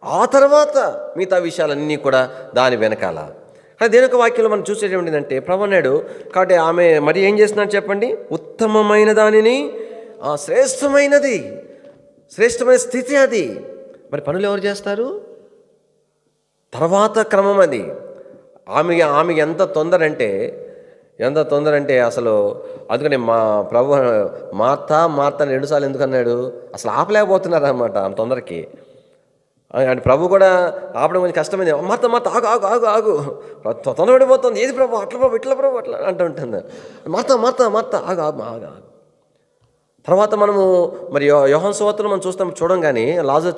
ఆ తర్వాత మిగతా విషయాలన్నీ కూడా దాని వెనకాల. కానీ దేవుని యొక్క వాక్యంలో మనం చూసేటువంటి ఏంటంటే, ప్రభు అన్నాడు. కాబట్టి ఆమె మరి ఏం చేస్తున్నాడు చెప్పండి? ఉత్తమమైన దానిని, శ్రేష్టమైన స్థితి అది. మరి పనులు ఎవరు చేస్తారు? తర్వాత క్రమం అది. ఆమె ఎంత తొందర అంటే అసలు, అందుకని మా ప్రభు మార్తా 2 సార్లు ఎందుకు అన్నాడు? అసలు ఆపలేకపోతున్నారు అన్నమాట ఆమె తొందరకి. అంటే ప్రభు కూడా ఆపడం కొంచెం కష్టమైంది. మార్త ఆగు తొందరపడిపోతుంది. ఏది ప్రభు అట్లా ప్రభు ఇట్లా ప్రభు అట్లా అంటూ ఉంటుంది. మార్త ఆగు. తర్వాత మనము మరి యోహాను సువార్తలో మనం చూడం కానీ, లాజరు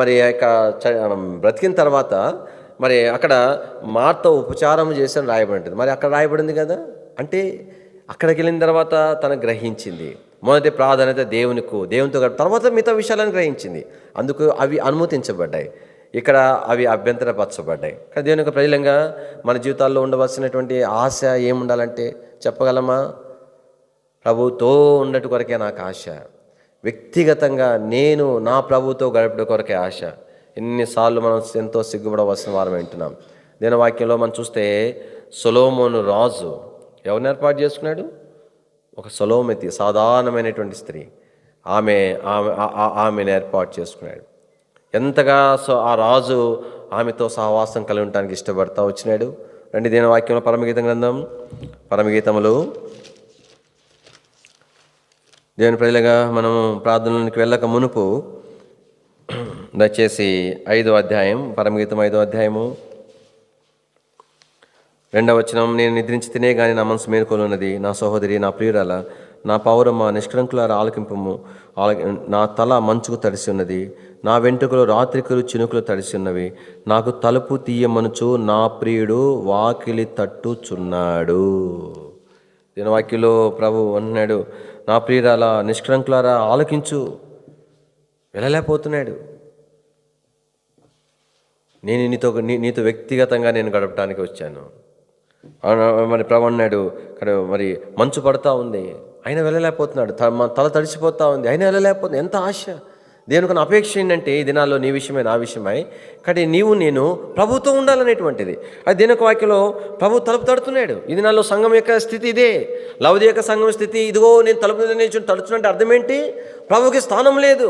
మరి బ్రతికిన తర్వాత మరి అక్కడ మార్త ఉపచారం చేసి రాయబడి ఉంటుంది. మరి అక్కడ రాయబడింది కదా. అంటే అక్కడికి వెళ్ళిన తర్వాత తను గ్రహించింది. మొదటి ప్రాధాన్యత దేవునితో తర్వాత మిగతా విషయాలను గ్రహించింది. అందుకు అవి అనుమతించబడ్డాయి. ఇక్కడ అవి అభ్యంతరపరచబడ్డాయి. కానీ దేవుని యొక్క ప్రజలంగా మన జీవితాల్లో ఉండవలసినటువంటి ఆశ ఏముండాలంటే చెప్పగలమా? ప్రభుతో ఉండటి కొరకే నాకు ఆశ. వ్యక్తిగతంగా నేను నా ప్రభుతో గడపడం కొరకే ఆశ. ఎన్నిసార్లు మనం ఎంతో సిగ్గుపడవలసిన వారం వింటున్నాం. దేని వాక్యంలో మనం చూస్తే, సొలొమోను రాజు ఎవరిని ఏర్పాటు చేసుకున్నాడు? ఒక సొలొమతి, సాధారణమైనటువంటి స్త్రీ. ఆమెను ఏర్పాటు చేసుకున్నాడు. ఎంతగా ఆ రాజు ఆమెతో సహవాసం కలిగి ఉండటానికి ఇష్టపడతా వచ్చినాడు. రండి దేని వాక్యంలో పరమగీతం గ్రంథం, పరమగీతములు. దేవుని ప్రజలుగా మనము ప్రార్థనలోనికి వెళ్ళక మునుపు దయచేసి 5వ అధ్యాయం, పరమగీతం 5వ అధ్యాయము 2వ వచనం. నేను నిద్రించి తినే గాని నా మనసు మేలుకొనున్నది. నా సహోదరి, నా ప్రియురాల, నా పౌరమ్మ, నిష్కలంకులార ఆలకింపము. నా తల మంచుకు తడిసి ఉన్నది, నా వెంట్రుకలు రాత్రికలు చినుకులు తడిసి ఉన్నవి. నాకు తలుపు తీయమనుచు నా ప్రియుడు వాకిలి తట్టుచున్నాడు. దీని వాక్యలో ప్రభు అంటున్నాడు, నా ప్రియురాల, నిష్కలంకులారా ఆలకించు. వెళ్ళలేకపోతున్నాడు. నేను నీతో వ్యక్తిగతంగా నేను గడపడానికి వచ్చాను. మరి ప్రభు అన్నాడు, ఇక్కడ మరి మంచు పడతా ఉంది, ఆయన వెళ్ళలేకపోతున్నాడు. తల తడిసిపోతా ఉంది, ఆయన వెళ్ళలేకపోతుంది. ఎంత ఆశ! దేనికన్నా అపేక్ష ఏంటంటే ఈ దినాల్లో నీ విషయమై నా విషయమై కానీ నీవు నేను ప్రభుతో ఉండాలనేటువంటిది. అది దేనిక వాక్యలో ప్రభు తలుపు తడుతున్నాడు. ఈ దినాల్లో సంఘం యొక్క స్థితి ఇదే. లౌకిక సంఘం స్థితి ఇదిగో, నేను తలుపు తడుచున్నట్టు అర్థం ఏంటి? ప్రభుకి స్థానం లేదు.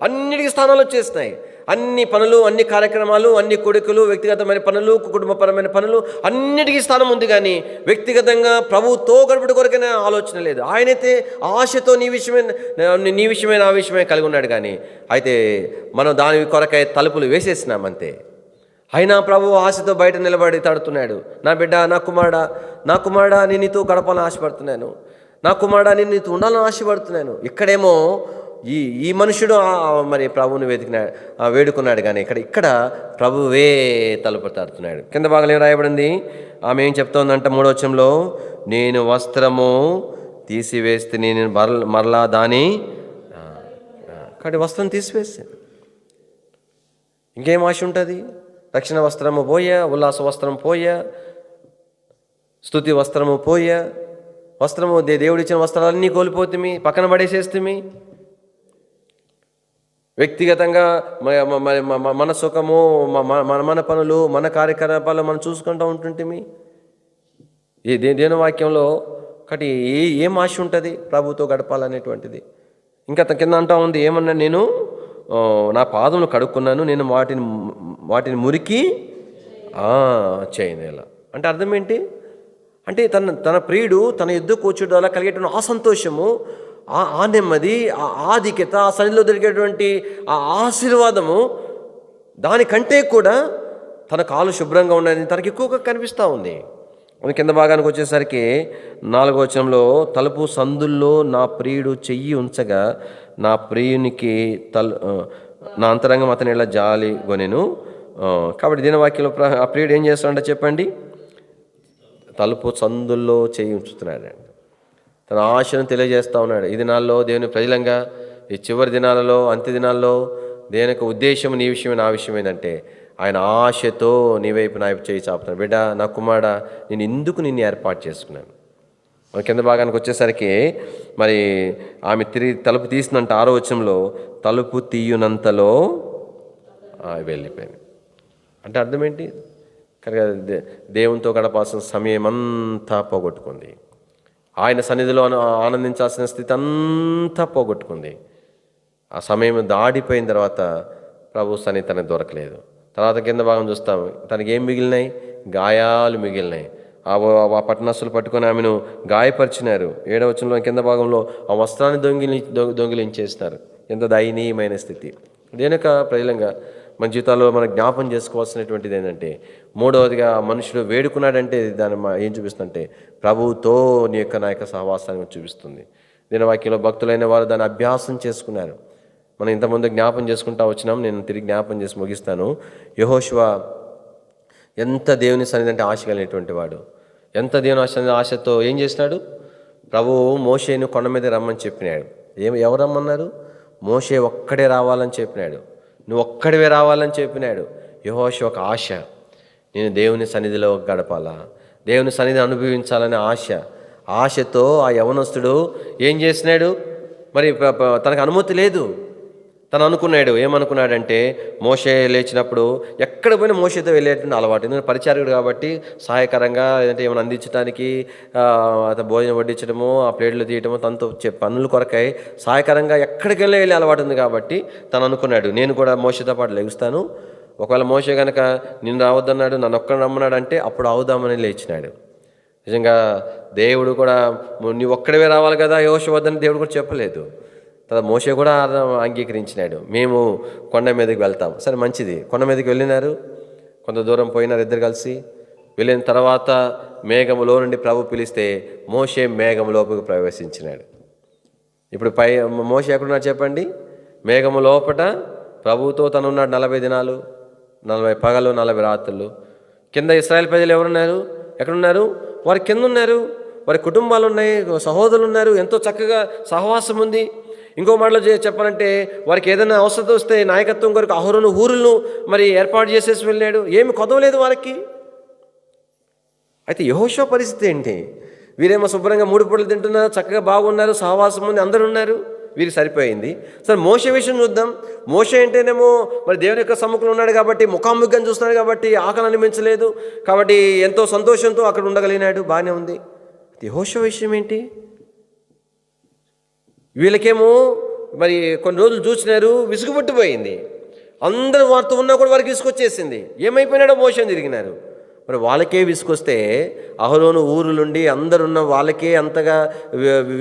అన్నిటికీ స్థానాలు వచ్చేస్తున్నాయి. అన్ని పనులు, అన్ని కార్యక్రమాలు, అన్ని కొడుకులు, వ్యక్తిగతమైన పనులు, కుటుంబపరమైన పనులు, అన్నిటికీ స్థానం ఉంది. కానీ వ్యక్తిగతంగా ప్రభుతో గడుపుడు కొరకైనా ఆలోచన లేదు. ఆయనైతే ఆశతో నీ విషయమే నా విషయమే కలిగి ఉన్నాడు. కానీ అయితే మనం దాని కొరకై తలుపులు వేసేసినామంతే. అయినా ప్రభు ఆశతో బయట నిలబడి తడుతున్నాడు. నా బిడ్డ, నా కుమారుడా నేను నీతో గడపాలని ఆశపడుతున్నాను. నా కుమారుడా నేను నీతో ఉండాలని ఆశపడుతున్నాను. ఇక్కడేమో ఈ మనుషుడు మరి ప్రభువుని వేడుకున్నాడు. కానీ ఇక్కడ ప్రభువే తలుపు తడుతున్నాడు. కింద భాగంలో ఏం రాయబడింది? ఆమె ఏం చెప్తోందంట 3వ వచనంలో, నేను వస్త్రము తీసివేస్తే నేను మరలా దాని కాబట్టి వస్త్రం తీసివేస్తాను. ఇంకేం ఆశ ఉంటుంది? రక్షణ వస్త్రము పోయా, ఉల్లాస వస్త్రం పోయా, స్తుతి వస్త్రము పోయా, వస్త్రము దేవుడిచ్చిన వస్త్రాలన్నీ కోల్పోతుంది, పక్కన పడేసేస్తుంది. వ్యక్తిగతంగా మన సుఖము, మన పనులు, మన కార్యకలాపాలు మనం చూసుకుంటూ ఉంటుంటిమి. ఈ దేని వాక్యంలో కాబట్టి ఏం ఆశ ఉంటుంది ప్రభుతో గడపాలనేటువంటిది? ఇంకా కింద అంటా ఉంది, ఏమన్నా నేను నా పాదములు కడుక్కున్నాను, నేను వాటిని మురికి చేయనేలా. అంటే అర్థం ఏంటి? అంటే తన ప్రియుడు తన యుద్ధ కూర్చోడం వల్ల కలిగేటువంటి ఆ సంతోషము, ఆ నెమ్మది, ఆ ఆధిక్యత, ఆ సన్నిధిలో దొరికేటువంటి ఆ ఆశీర్వాదము, దానికంటే కూడా తన కాలు శుభ్రంగా ఉన్నది తనకి ఎక్కువగా కనిపిస్తూ ఉంది. కింద భాగానికి వచ్చేసరికి 4వ వచనంలో, తలుపు సందుల్లో నా ప్రియుడు చెయ్యి ఉంచగా నా ప్రియునికి నా అంతరంగం అతని ఇలా జాలి కొనెను. కాబట్టి దినవాక్యంలో ఆ ప్రియుడు ఏం చేస్తాడంటే చెప్పండి, తలుపు సందుల్లో చెయ్యి ఉంచుతున్నాడు. తన ఆశను తెలియజేస్తూ ఉన్నాడు. ఈ దినాల్లో దేవుని ప్రజలంగా, ఈ చివరి దినాలలో, అంత్య దినాల్లో దేవుని యొక్క ఉద్దేశం నీ విషయమే నా విషయం ఏంటంటే ఆయన ఆశతో నీ వైపు నా వైపు చేయి చాపుతున్నాడు. బిడ్డ, నా కుమారుడా, నేను ఎందుకు నిన్ను ఏర్పాటు చేసుకున్నాను. మన కింద భాగానికి వచ్చేసరికి మరి ఆమె తిరిగి తలుపు తీసిందంట 6వ వచనంలో, తలుపు తీయునంతలో వెళ్ళిపోయింది. అంటే అర్థం ఏంటి? కనుక దేవునితో గడపాల్సిన సమయం అంతా పోగొట్టుకుంది. ఆయన సన్నిధిలో ఆనందించాల్సిన స్థితి అంతా పోగొట్టుకుంది. ఆ సమయం దాడిపోయిన తర్వాత ప్రభు సన్నిధి తనకు దొరకలేదు. తర్వాత కింద భాగం చూస్తాము, తనకి ఏం మిగిలినాయి? గాయాలు మిగిలినాయి. ఆ పట్టణస్తులు పట్టుకొని ఆమెను గాయపరిచినారు. 7వ వచనంలో కింద భాగంలో ఆ వస్త్రాన్ని దొంగిలించేస్తారు. ఎంత దయనీయమైన స్థితి. దేనిక ప్రజలంగా మన జీవితాల్లో మనం జ్ఞాపం చేసుకోవాల్సినటువంటిది ఏంటంటే, 3వదిగా మనుషుడు వేడుకున్నాడంటే దాన్ని ఏం చూపిస్తుందంటే ప్రభువుతో నా యొక్క సహవాసాన్ని చూపిస్తుంది. దీని వాక్యంలో భక్తులైన వారు దాన్ని అభ్యాసం చేసుకున్నారు. మనం ఇంతకుముందు జ్ఞాపం చేసుకుంటా వచ్చినాం. నేను తిరిగి జ్ఞాపం చేసి ముగిస్తాను. యెహోషువ ఎంత దేవుని సన్నిధి అంటే ఆశ కలిగినటువంటి వాడు, ఎంత దేవుని ఆశతో ఏం చేసినాడు? ప్రభువు మోషేను కొండ మీద రమ్మని చెప్పినాడు. ఎవరు రమ్మన్నారు? మోషే ఒక్కడే రావాలని చెప్పినాడు. నువ్వు ఒక్కడివే రావాలని చెప్పినాడు. యెహోషువ ఒక ఆశ, నేను దేవుని సన్నిధిలో గడపాలా, దేవుని సన్నిధి అనుభవించాలనే ఆశతో ఆ యవనస్తుడు ఏం చేసినాడు? మరి తనకు అనుమతి లేదు. తను అనుకున్నాడు, ఏమనుకున్నాడంటే మోషే లేచినప్పుడు ఎక్కడ పోయినా మోషేతో వెళ్ళేటువంటి అలవాటు. ఎందుకంటే పరిచారకుడు కాబట్టి సహాయకరంగా లేదంటే ఏమైనా అందించడానికి భోజనం వడ్డించడము, ఆ ప్లేట్లు తీయటము, తనతో పనుల కొరకై సహాయకరంగా ఎక్కడికి వెళ్ళే అలవాటు ఉంది కాబట్టి తను అనుకున్నాడు, నేను కూడా మోషేతో పాటు లెగుస్తాను. ఒకవేళ మోషే కనుక నిన్ను రావద్దన్నాడు, నన్ను ఒక్కడిని రమ్మన్నాడు అంటే అప్పుడు అవుదామని లేచినాడు. నిజంగా దేవుడు కూడా నీ ఒక్కడివే రావాలి కదా యెహోషువ వద్దని దేవుడు కూడా చెప్పలేదు. తర్వాత మోషే కూడా అంగీకరించినాడు, మేము కొండ మీదకి వెళ్తాం. సరే మంచిది, కొండ మీదకి వెళ్ళినారు, కొంత దూరం పోయినారు ఇద్దరు కలిసి. వెళ్ళిన తర్వాత మేఘములో నుండి ప్రభు పిలిస్తే మోషే మేఘంలోకి ప్రవేశించినాడు. ఇప్పుడు మోషే ఎక్కడున్నాడు చెప్పండి? మేఘము లోపట ప్రభువుతో తనున్నాడు 40 దినాలు, 40 పగలు 40 రాత్రులు. కింద ఇశ్రాయేల్ ప్రజలు ఎవరున్నారు? ఎక్కడున్నారు? వారి కింద ఉన్నారు, వారి కుటుంబాలు ఉన్నాయి, సహోదరులు ఉన్నారు, ఎంతో చక్కగా సహవాసం ఉంది. ఇంకో మాటలో చెప్పాలంటే వారికి ఏదైనా అవసరం వస్తే నాయకత్వం కొరకు అహరోను ఊరులను మరి ఏర్పాటు చేసేసి వెళ్ళాడు. ఏమి కొదవలేదు వారికి. అయితే యెహోషువ పరిస్థితి ఏంటి? వీరేమో శుభ్రంగా 3 పూటలు తింటున్నారు, చక్కగా బాగున్నారు, సహవాసం ఉంది, అందరూ ఉన్నారు, వీరికి సరిపోయింది. సరే మోషే విషయం చూద్దాం. మోషే అంటేనేమో మరి దేవుని యొక్క సమ్ముఖంలో ఉన్నాడు కాబట్టి, ముఖాముఖిగా చూస్తున్నాడు కాబట్టి ఆకలి అనిపించలేదు, కాబట్టి ఎంతో సంతోషంతో అక్కడ ఉండగలిగినాడు, బాగానే ఉంది. యెహోషువ విషయం ఏంటి? వీళ్ళకేమో మరి కొన్ని రోజులు చూసినారు, విసుగుపట్టిపోయింది. అందరూ వారితో ఉన్నా కూడా వారికి విసుకొచ్చేసింది. ఏమైపోయినాడో మోషే తిరిగినారు. మరి వాళ్ళకే విసుకొస్తే అహరోను ఊరు నుండి అందరున్న వాళ్ళకే అంతగా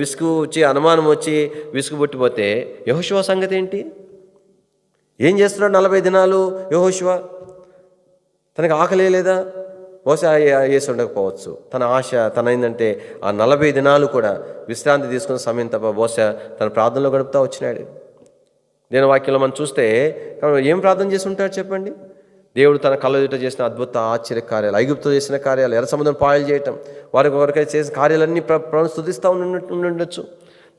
విసుగు వచ్చి అనుమానం వచ్చి విసుగుపట్టిపోతే యెహోషువ సంగతి ఏంటి? ఏం చేస్తున్నాడు 40 దినాలు యెహోషువ? తనకు ఆకలే లేదా? బహుశా వేసి ఉండకపోవచ్చు. తన ఆశ ఏంటంటే ఆ 40 దినాలు కూడా విశ్రాంతి తీసుకున్న సమయం తప్ప బహుశా తన ప్రార్థనలో గడుపుతూ వచ్చినాడు. దేవుని వాక్యంలో మనం చూస్తే ఏం ప్రార్థన చేసి ఉంటాడు చెప్పండి? దేవుడు తన కళ్ళ ఎదుట చేసిన అద్భుత ఆశ్చర్య కార్యాలు, ఐగుప్తులో చేసిన కార్యాలు, ఎర్ర సముద్రం పాయలు చేయటం, వారికి చేసిన కార్యాలన్నీ స్తుతిస్తూ ఉండొచ్చు.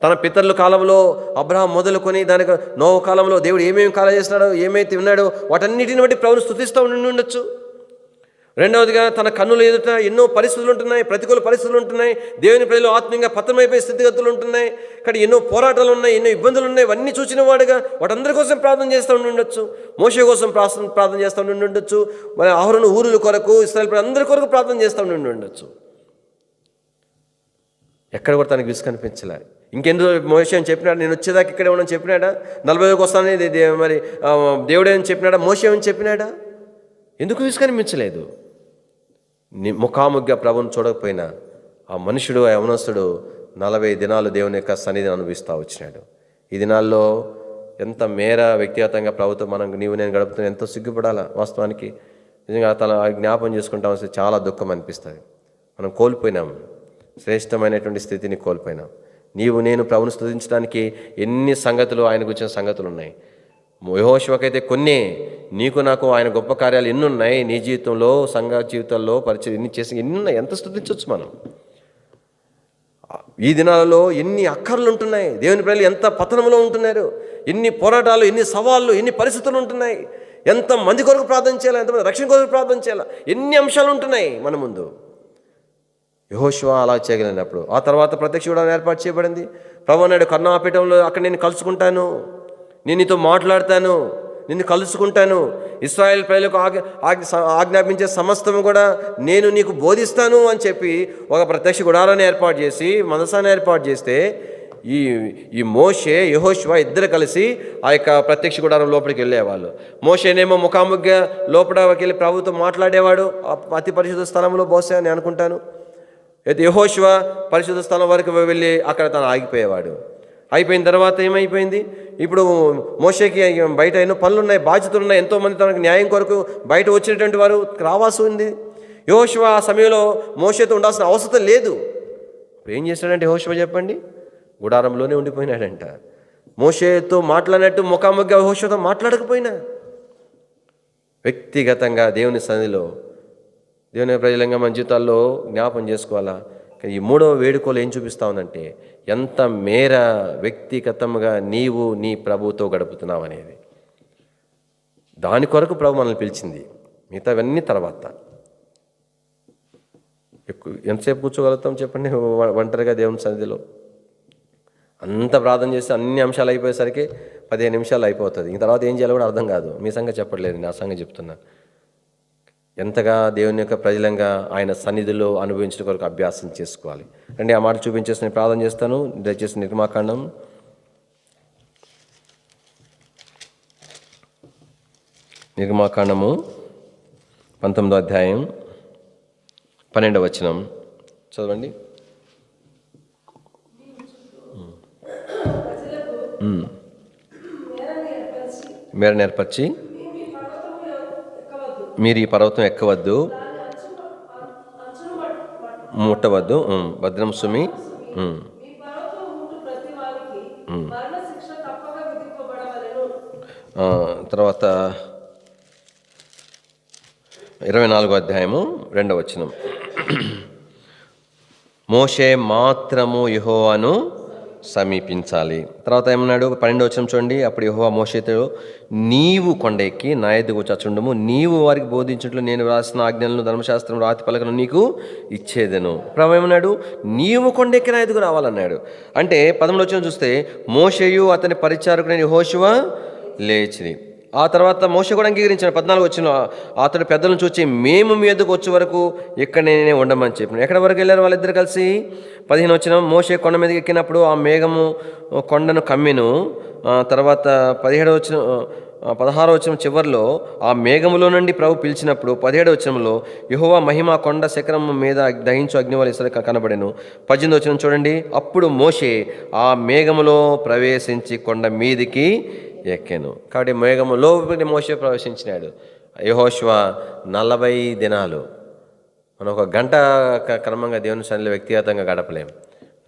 తన పితరుల కాలంలో అబ్రహాం మొదలుకొని దానికి నోవ కాలంలో దేవుడు ఏమేమి కార్యాలు చేస్తున్నాడో, ఏమైతే ఉన్నాడో వాటన్నిటిని బట్టి ప్రభువును స్తుతిస్తూ ఉండొచ్చు. రెండవదిగా తన కన్నుల ఎదుట ఎన్నో పరిస్థితులు ఉంటున్నాయి, ప్రతికూల పరిస్థితులు ఉంటున్నాయి, దేవుని ప్రజలు ఆత్మీయంగా పతనమైపోయే స్థితిగతులు ఉంటున్నాయి, కానీ ఎన్నో పోరాటాలు ఉన్నాయి, ఎన్నో ఇబ్బందులు ఉన్నాయి. ఇవన్నీ చూసిన వాడుగా వాటందరి కోసం ప్రార్థన చేస్తూ ఉండొచ్చు. మోషే కోసం ప్రార్థన చేస్తూ ఉండొచ్చు. మరి అహరోను ఊరుల కొరకు, ఇశ్రాయేలు ప్రజలు అందరి కొరకు ప్రార్థన చేస్తూ ఉండొచ్చు. ఎక్కడ కూడా తనకు విసుగు కనిపించలే. ఇంకెందుకు మోషే అని చెప్పినాడు, నేను వచ్చేదాకా ఇక్కడే ఉన్నాను చెప్పినాడా? 40 రోజులకు వస్తానని మరి దేవుడే అని చెప్పినాడా? మోషే అని చెప్పినాడా? ఎందుకు విసుగు కనిపించలేదు? ముఖాముఖిగా ప్రభువును చూడకపోయినా ఆ మనుషుడు, ఆ యవనస్తుడు 40 దినాలు దేవుని యొక్క సన్నిధిని అనుభవిస్తూ వచ్చినాడు. ఈ దినాల్లో ఎంత మేర వ్యక్తిగతంగా ప్రభుత్వం నీవు నేను గడుపుతున్నా ఎంతో సిగ్గుపడాలా. వాస్తవానికి నిజంగా తన జ్ఞాపం చేసుకుంటాం వస్తే చాలా దుఃఖం అనిపిస్తుంది. మనం కోల్పోయినాం, శ్రేష్టమైనటువంటి స్థితిని కోల్పోయినాం. నీవు నేను ప్రభువును స్తుతించడానికి ఎన్ని సంగతులు, ఆయన గురించిన సంగతులు ఉన్నాయి. యెహోషువకైతే కొన్ని, నీకు నాకు ఆయన గొప్ప కార్యాలు ఎన్ని ఉన్నాయి నీ జీవితంలో, సంఘ జీవితంలో పరిచయం ఎన్ని చేసి ఎన్ని ఉన్నాయి, ఎంత స్తుతించవచ్చు మనం. ఈ దినాలలో ఎన్ని అక్కర్లు ఉంటున్నాయి, దేవుని ప్రజలు ఎంత పతనంలో ఉంటున్నారు, ఎన్ని పోరాటాలు, ఎన్ని సవాళ్ళు, ఎన్ని పరిస్థితులు ఉంటున్నాయి, ఎంత మంది కొరకు ప్రార్థన చేయాలి, ఎంతమంది రక్షణ కొరకు ప్రార్థన చేయాలి, ఎన్ని అంశాలు ఉంటున్నాయి మన ముందు. యెహోషువ అలా చేయగలిగినప్పుడు ఆ తర్వాత ప్రత్యక్ష గుడారం ఏర్పాటు చేయబడింది. ప్రభువు అన్నాడు, కర్ణాపీఠంలో అక్కడ నేను కలుసుకుంటాను, నేను నీతో మాట్లాడతాను, నిన్ను కలుసుకుంటాను, ఇశ్రాయేల్ ప్రజలకు ఆజ్ఞాపించే సమస్తము కూడా నేను నీకు బోధిస్తాను అని చెప్పి ఒక ప్రత్యక్ష గుడారాన్ని ఏర్పాటు చేసి, మందసాన్ని ఏర్పాటు చేస్తే ఈ మోషే యెహోషువ ఇద్దరు కలిసి ఆ యొక్క ప్రత్యక్ష గుడారం లోపలికి వెళ్ళేవాళ్ళు. మోషేనేమో ముఖాముఖిగా లోపలికి వెళ్ళి ప్రభుతో మాట్లాడేవాడు అతి పరిశుద్ధ స్థలంలో, బహుశా నేను అనుకుంటాను. అయితే యెహోషువ పరిశుద్ధ స్థలం వరకు వెళ్ళి అక్కడ తను ఆగిపోయేవాడు. అయిపోయిన తర్వాత ఏమైపోయింది? ఇప్పుడు మోషేకి బయట ఎన్నో పనులు ఉన్నాయి, బాధ్యతలు ఉన్నాయి, ఎంతోమంది తనకు న్యాయం కొరకు బయట వచ్చినటువంటి వారు రావాల్సి ఉంది. యెహోషువ ఆ సమయంలో మోషేతో ఉండాల్సిన అవసరం లేదు. ఇప్పుడు ఏం చేశాడంటే యెహోషువ చెప్పండి, గుడారంలోనే ఉండిపోయినాడంట. మోషేతో మాట్లాడినట్టు ముఖాముఖిగా యెహోషువతో మాట్లాడకపోయినా వ్యక్తిగతంగా దేవుని సన్నిధిలో, దేవుని ప్రజలంగా మన జీవితాల్లో జ్ఞాపం చేసుకోవాలా. ఈ 3వ వేడుకలో ఏం చూపిస్తా ఉందంటే ఎంత మేర వ్యక్తిగతంగా నీవు నీ ప్రభువుతో గడుపుతున్నావు అనేది. దాని కొరకు ప్రభు మనల్ని పిలిచింది. మిగతావన్నీ తర్వాత. ఎంతసేపు కూర్చోగలుగుతాం చెప్పండి ఒంటరిగా దేవుని సన్నిధిలో? అంత ప్రార్థన చేస్తే అన్ని అంశాలు అయిపోయేసరికి 15 నిమిషాలు అయిపోతుంది. ఇంక తర్వాత ఏం చేయాలో కూడా అర్థం కాదు. మీ సంగతి చెప్పట్లేదు, నా సంగతి చెప్తున్నా. ఎంతగా దేవుని యొక్క ప్రజలంగా ఆయన సన్నిధిలో అనుభవించడం కొరకు అభ్యాసం చేసుకోవాలి. రండి ఆ మాట చూపించేసి నేను ప్రార్థన చేస్తాను. దయచేసి నిర్గమాకాండము 19వ అధ్యాయం 12వ వచనం చదవండి. మేర నేర్పరిచి మీరు ఈ పర్వతం ఎక్కవద్దు, ముట్టవద్దు, భద్రం సుమి. తర్వాత 24వ అధ్యాయము 2వ వచనం. మోషే మాత్రము యెహోవాను సమీపించాలి. తర్వాత ఏమన్నాడు? 12వ వచనం చూడండి. అప్పుడు యెహోవా మోషేతో, నీవు కొండ ఎక్కి నా ఎద్దుకు వచ్చుండుము, నీవు వారికి బోధించుట్లు నేను రాసిన ఆజ్ఞలను ధర్మశాస్త్రం రాతి పలకను నీకు ఇచ్చేదను. ప్రభు ఏమన్నాడు? నీవు కొండ ఎక్కి నా ఎద్దుకు రావాలన్నాడు. అంటే 13వ వచనం చూస్తే మోషేయు అతని పరిచారకుడైన యెహోషువ లేచిరి. ఆ తర్వాత మోషే కూడా అంగీకరించాడు. 14 వచ్చిన అతడు పెద్దలను చూచి, మేము మీ ఎద్దుకు వచ్చే వరకు ఇక్కడ నేనే ఉండమని చెప్పిన. ఎక్కడి వరకు వెళ్ళారు వాళ్ళిద్దరు కలిసి? 15 వచ్చిన మోషే కొండ మీదకి ఎక్కినప్పుడు ఆ మేఘము కొండను కమ్మెను. తర్వాత 16వ వచనం చివరిలో ఆ మేఘములో నుండి ప్రభు పిలిచినప్పుడు 17వ వచనంలో యెహోవా మహిమ కొండ శిఖరం మీద దహించు అగ్నివలె ఇసుక కనబడెను. 18వ వచనం చూడండి. అప్పుడు మోషే ఆ మేఘములో ప్రవేశించి కొండ మీదికి ఎక్కాను. కాబట్టి మేఘములో మోషే ప్రవేశించినాడు. యెహోషువ 40 దినాలు. మనం ఒక గంట క్రమంగా దేవుని సన్నిధిలో వ్యక్తిగతంగా గడపలేం.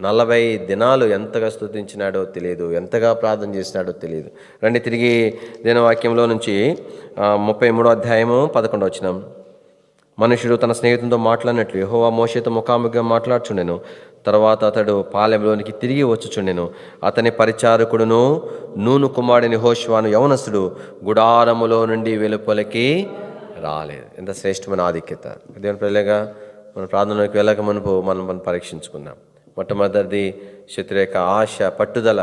40 దినాలు ఎంతగా స్తుతించినాడో తెలియదు, ఎంతగా ప్రార్థన చేసినాడో తెలియదు. రండి తిరిగి దేవుని వాక్యంలో నుంచి 33వ అధ్యాయము 11వ వచనం. మనుషుడు తన స్నేహితునితో మాట్లాడినట్లు యెహోవా మోషేతో ముఖాముఖిగా మాట్లాడుచుండెను. తర్వాత అతడు పాలెంలోనికి తిరిగి వచ్చుచుండెను. అతని పరిచారకుడును నూను కుమారుడిని యెహోషువను యవనస్తుడు గుడారములో నుండి వెలుపలికి రాలేదు. ఎంత శ్రేష్టమైన ఆధిక్యత! దేవుని ప్రజలుగా మన ప్రార్థనలోకి వెళ్ళక మునుపు మనం పరీక్షించుకుందాం. మొట్టమొదటిది శత్రు యొక్క ఆశ, పట్టుదల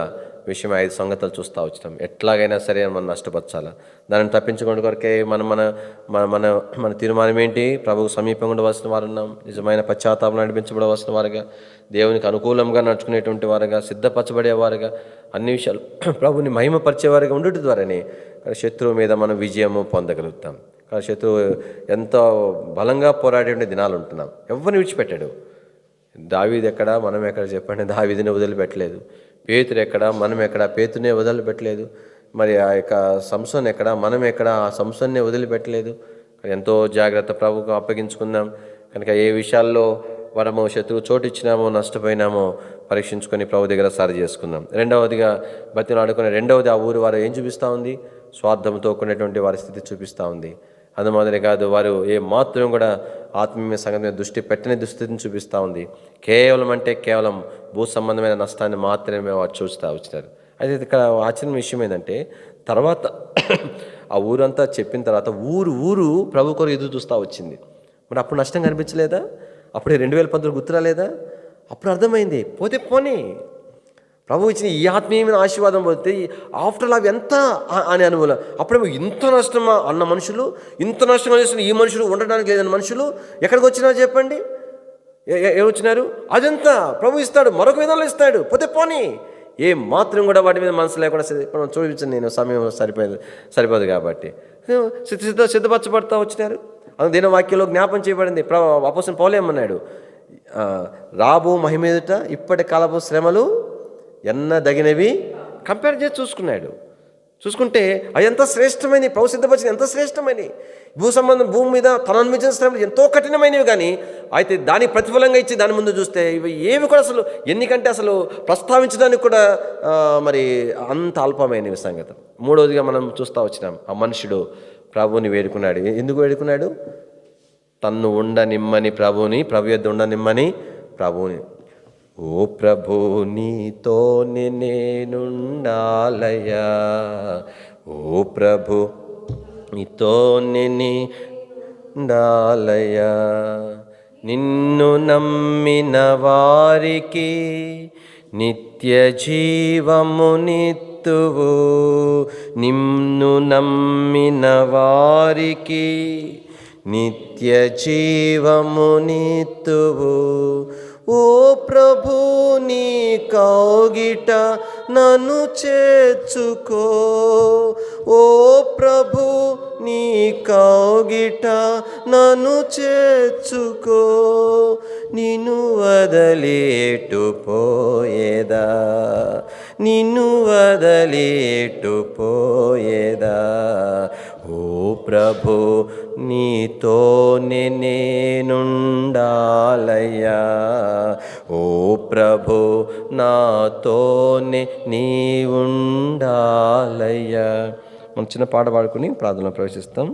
విషయం 5 సంగతులు చూస్తూ వచ్చినాం. ఎట్లాగైనా సరే మనం నష్టపరచాలా, దానిని తప్పించుకోవడం కొరకే మన మన మన మన మన తీర్మానం ఏంటి? ప్రభువు సమీపంగా ఉండవలసిన వారు ఉన్నాం. నిజమైన పశ్చాత్తాపం నడిపించబడవలసిన వారుగా, దేవునికి అనుకూలంగా నడుచుకునేటువంటి వారుగా, సిద్ధపరచబడేవారుగా, అన్ని విషయాలు ప్రభుని మహిమపరిచేవారుగా ఉండటం ద్వారానే శత్రువు మీద మనం విజయము పొందగలుగుతాం. కానీ శత్రువు ఎంతో బలంగా పోరాడే దినాలు ఉంటున్నాం. ఎవరిని విడిచిపెట్టాడు. దావీదు ఎక్కడ, మనం ఎక్కడ చెప్పండి? దావీదుని వదిలిపెట్టలేదు. పేతురు ఎక్కడ, మనం ఎక్కడ? పేతునే వదిలిపెట్టలేదు. మరి ఆ యొక్క సంసోన్ ఎక్కడ, మనం ఎక్కడ? ఆ సంసోన్నే వదిలిపెట్టలేదు. ఎంతో జాగ్రత్త ప్రభువుకు అప్పగించుకుందాం. కనుక ఏ విషయాల్లో మనము శత్రువు చోటు ఇచ్చినామో, నష్టపోయినామో పరీక్షించుకొని ప్రభు దగ్గర సరి చేసుకుందాం. రెండవదిగా బతిని ఆడుకునే రెండవది, ఆ ఊరు వారు ఏం చూపిస్తూ ఉంది? స్వార్థంతో కూడినటువంటి వారి స్థితి చూపిస్తూ ఉంది. అది మాదిరి కాదు, వారు ఏ మాత్రం కూడా ఆత్మీయ సంగతి మీద దృష్టి పెట్టని దుస్థితిని చూపిస్తూ ఉంది. కేవలం భూ సంబంధమైన నష్టాన్ని మాత్రమే వారు చూస్తూ వచ్చినారు. అయితే ఇక్కడ ఆశ్చర్య విషయం ఏంటంటే, తర్వాత ఆ ఊరంతా చెప్పిన తర్వాత ఊరు ప్రభు కొరకు ఎదురు చూస్తూ వచ్చింది. మరి అప్పుడు నష్టం కనిపించలేదా? అప్పుడే 2019 గుర్తురాలేదా? అప్పుడు అర్థమైంది, పోతే పోనీ ప్రభు ఇచ్చిన ఈ ఆత్మీయమైన ఆశీర్వాదం పోతే ఆఫ్టర్ అవి ఎంత అని అనుభవం. అప్పుడేమో ఇంత నష్టమా అన్న మనుషులు, ఇంత నష్టం చేస్తున్న ఈ మనుషులు ఉండడానికి లేదన్న మనుషులు ఎక్కడికి వచ్చినారు చెప్పండి? వచ్చినారు. అదంతా ప్రభు ఇస్తాడు, మరొక విధంలో ఇస్తాడు, పోతే పోనీ. ఏ మాత్రం కూడా వాటి మీద మనసు లేకుండా మనం చూపించండి. నేను సమయం సరిపోదు కాబట్టి సిద్ధపరచబడతా వచ్చినారు. అందుకు దీని వాక్యంలో జ్ఞాపం చేయబడింది. అపోస్తలుడు పౌలు ఏమన్నాడు? రాబో మహిమ ఎదుట ఇప్పటి కాలపు శ్రమలు ఎన్నదగినవి కంపేర్ చేసి చూసుకుంటే అవి ఎంత శ్రేష్టమైనవి, ప్రభు సిద్ధపరిచిన ఎంత శ్రేష్టమైనవి. భూమి మీద తన అనుభవించిన శ్రమలు ఎంతో కఠినమైనవి, కానీ అయితే దాని ప్రతిఫలంగా ఇచ్చి దాని ముందు చూస్తే ఇవి ఏవి కూడా అసలు ఎన్నికంటే అసలు ప్రస్తావించడానికి కూడా మరి అంత అల్పమైనవి సంగతి. మూడవదిగా మనం చూస్తూ వచ్చినాం, ఆ మనుషుడు ప్రభువుని వేడుకున్నాడు. ఎందుకు వేడుకున్నాడు? తన్ను ఉండనిమ్మని ప్రభువుని, ప్రభు యొద్ద ఉండనిమ్మని ప్రభువుని. ఓ ప్రభు నీతోనే నేనుండాలయా, ఓ ప్రభు నీతోనే ఉండాలయా. నిన్ను నమ్మిన వారికి నిత్య జీవమునిత్తువు, నిన్ను నమ్మిన వారికి నిత్య జీవమునిత్తువు. ఓ ప్రభు నీ కౌగిట నన్ను చేర్చుకో. ఓ ప్రభు నీ కౌగిట నన్ను చేర్చుకో. నిన్ను వదలేటు పోయేదా, నిన్ను వదలేటు పోయేదా. ఓ ప్రభు నీతోనే నేనుండాలయ్యా. ఓ ప్రభు నాతోనే నీ ఉండాలయ్యా. మనం చిన్న పాట పాడుకుని ప్రార్థనలో ప్రవేశిస్తాం.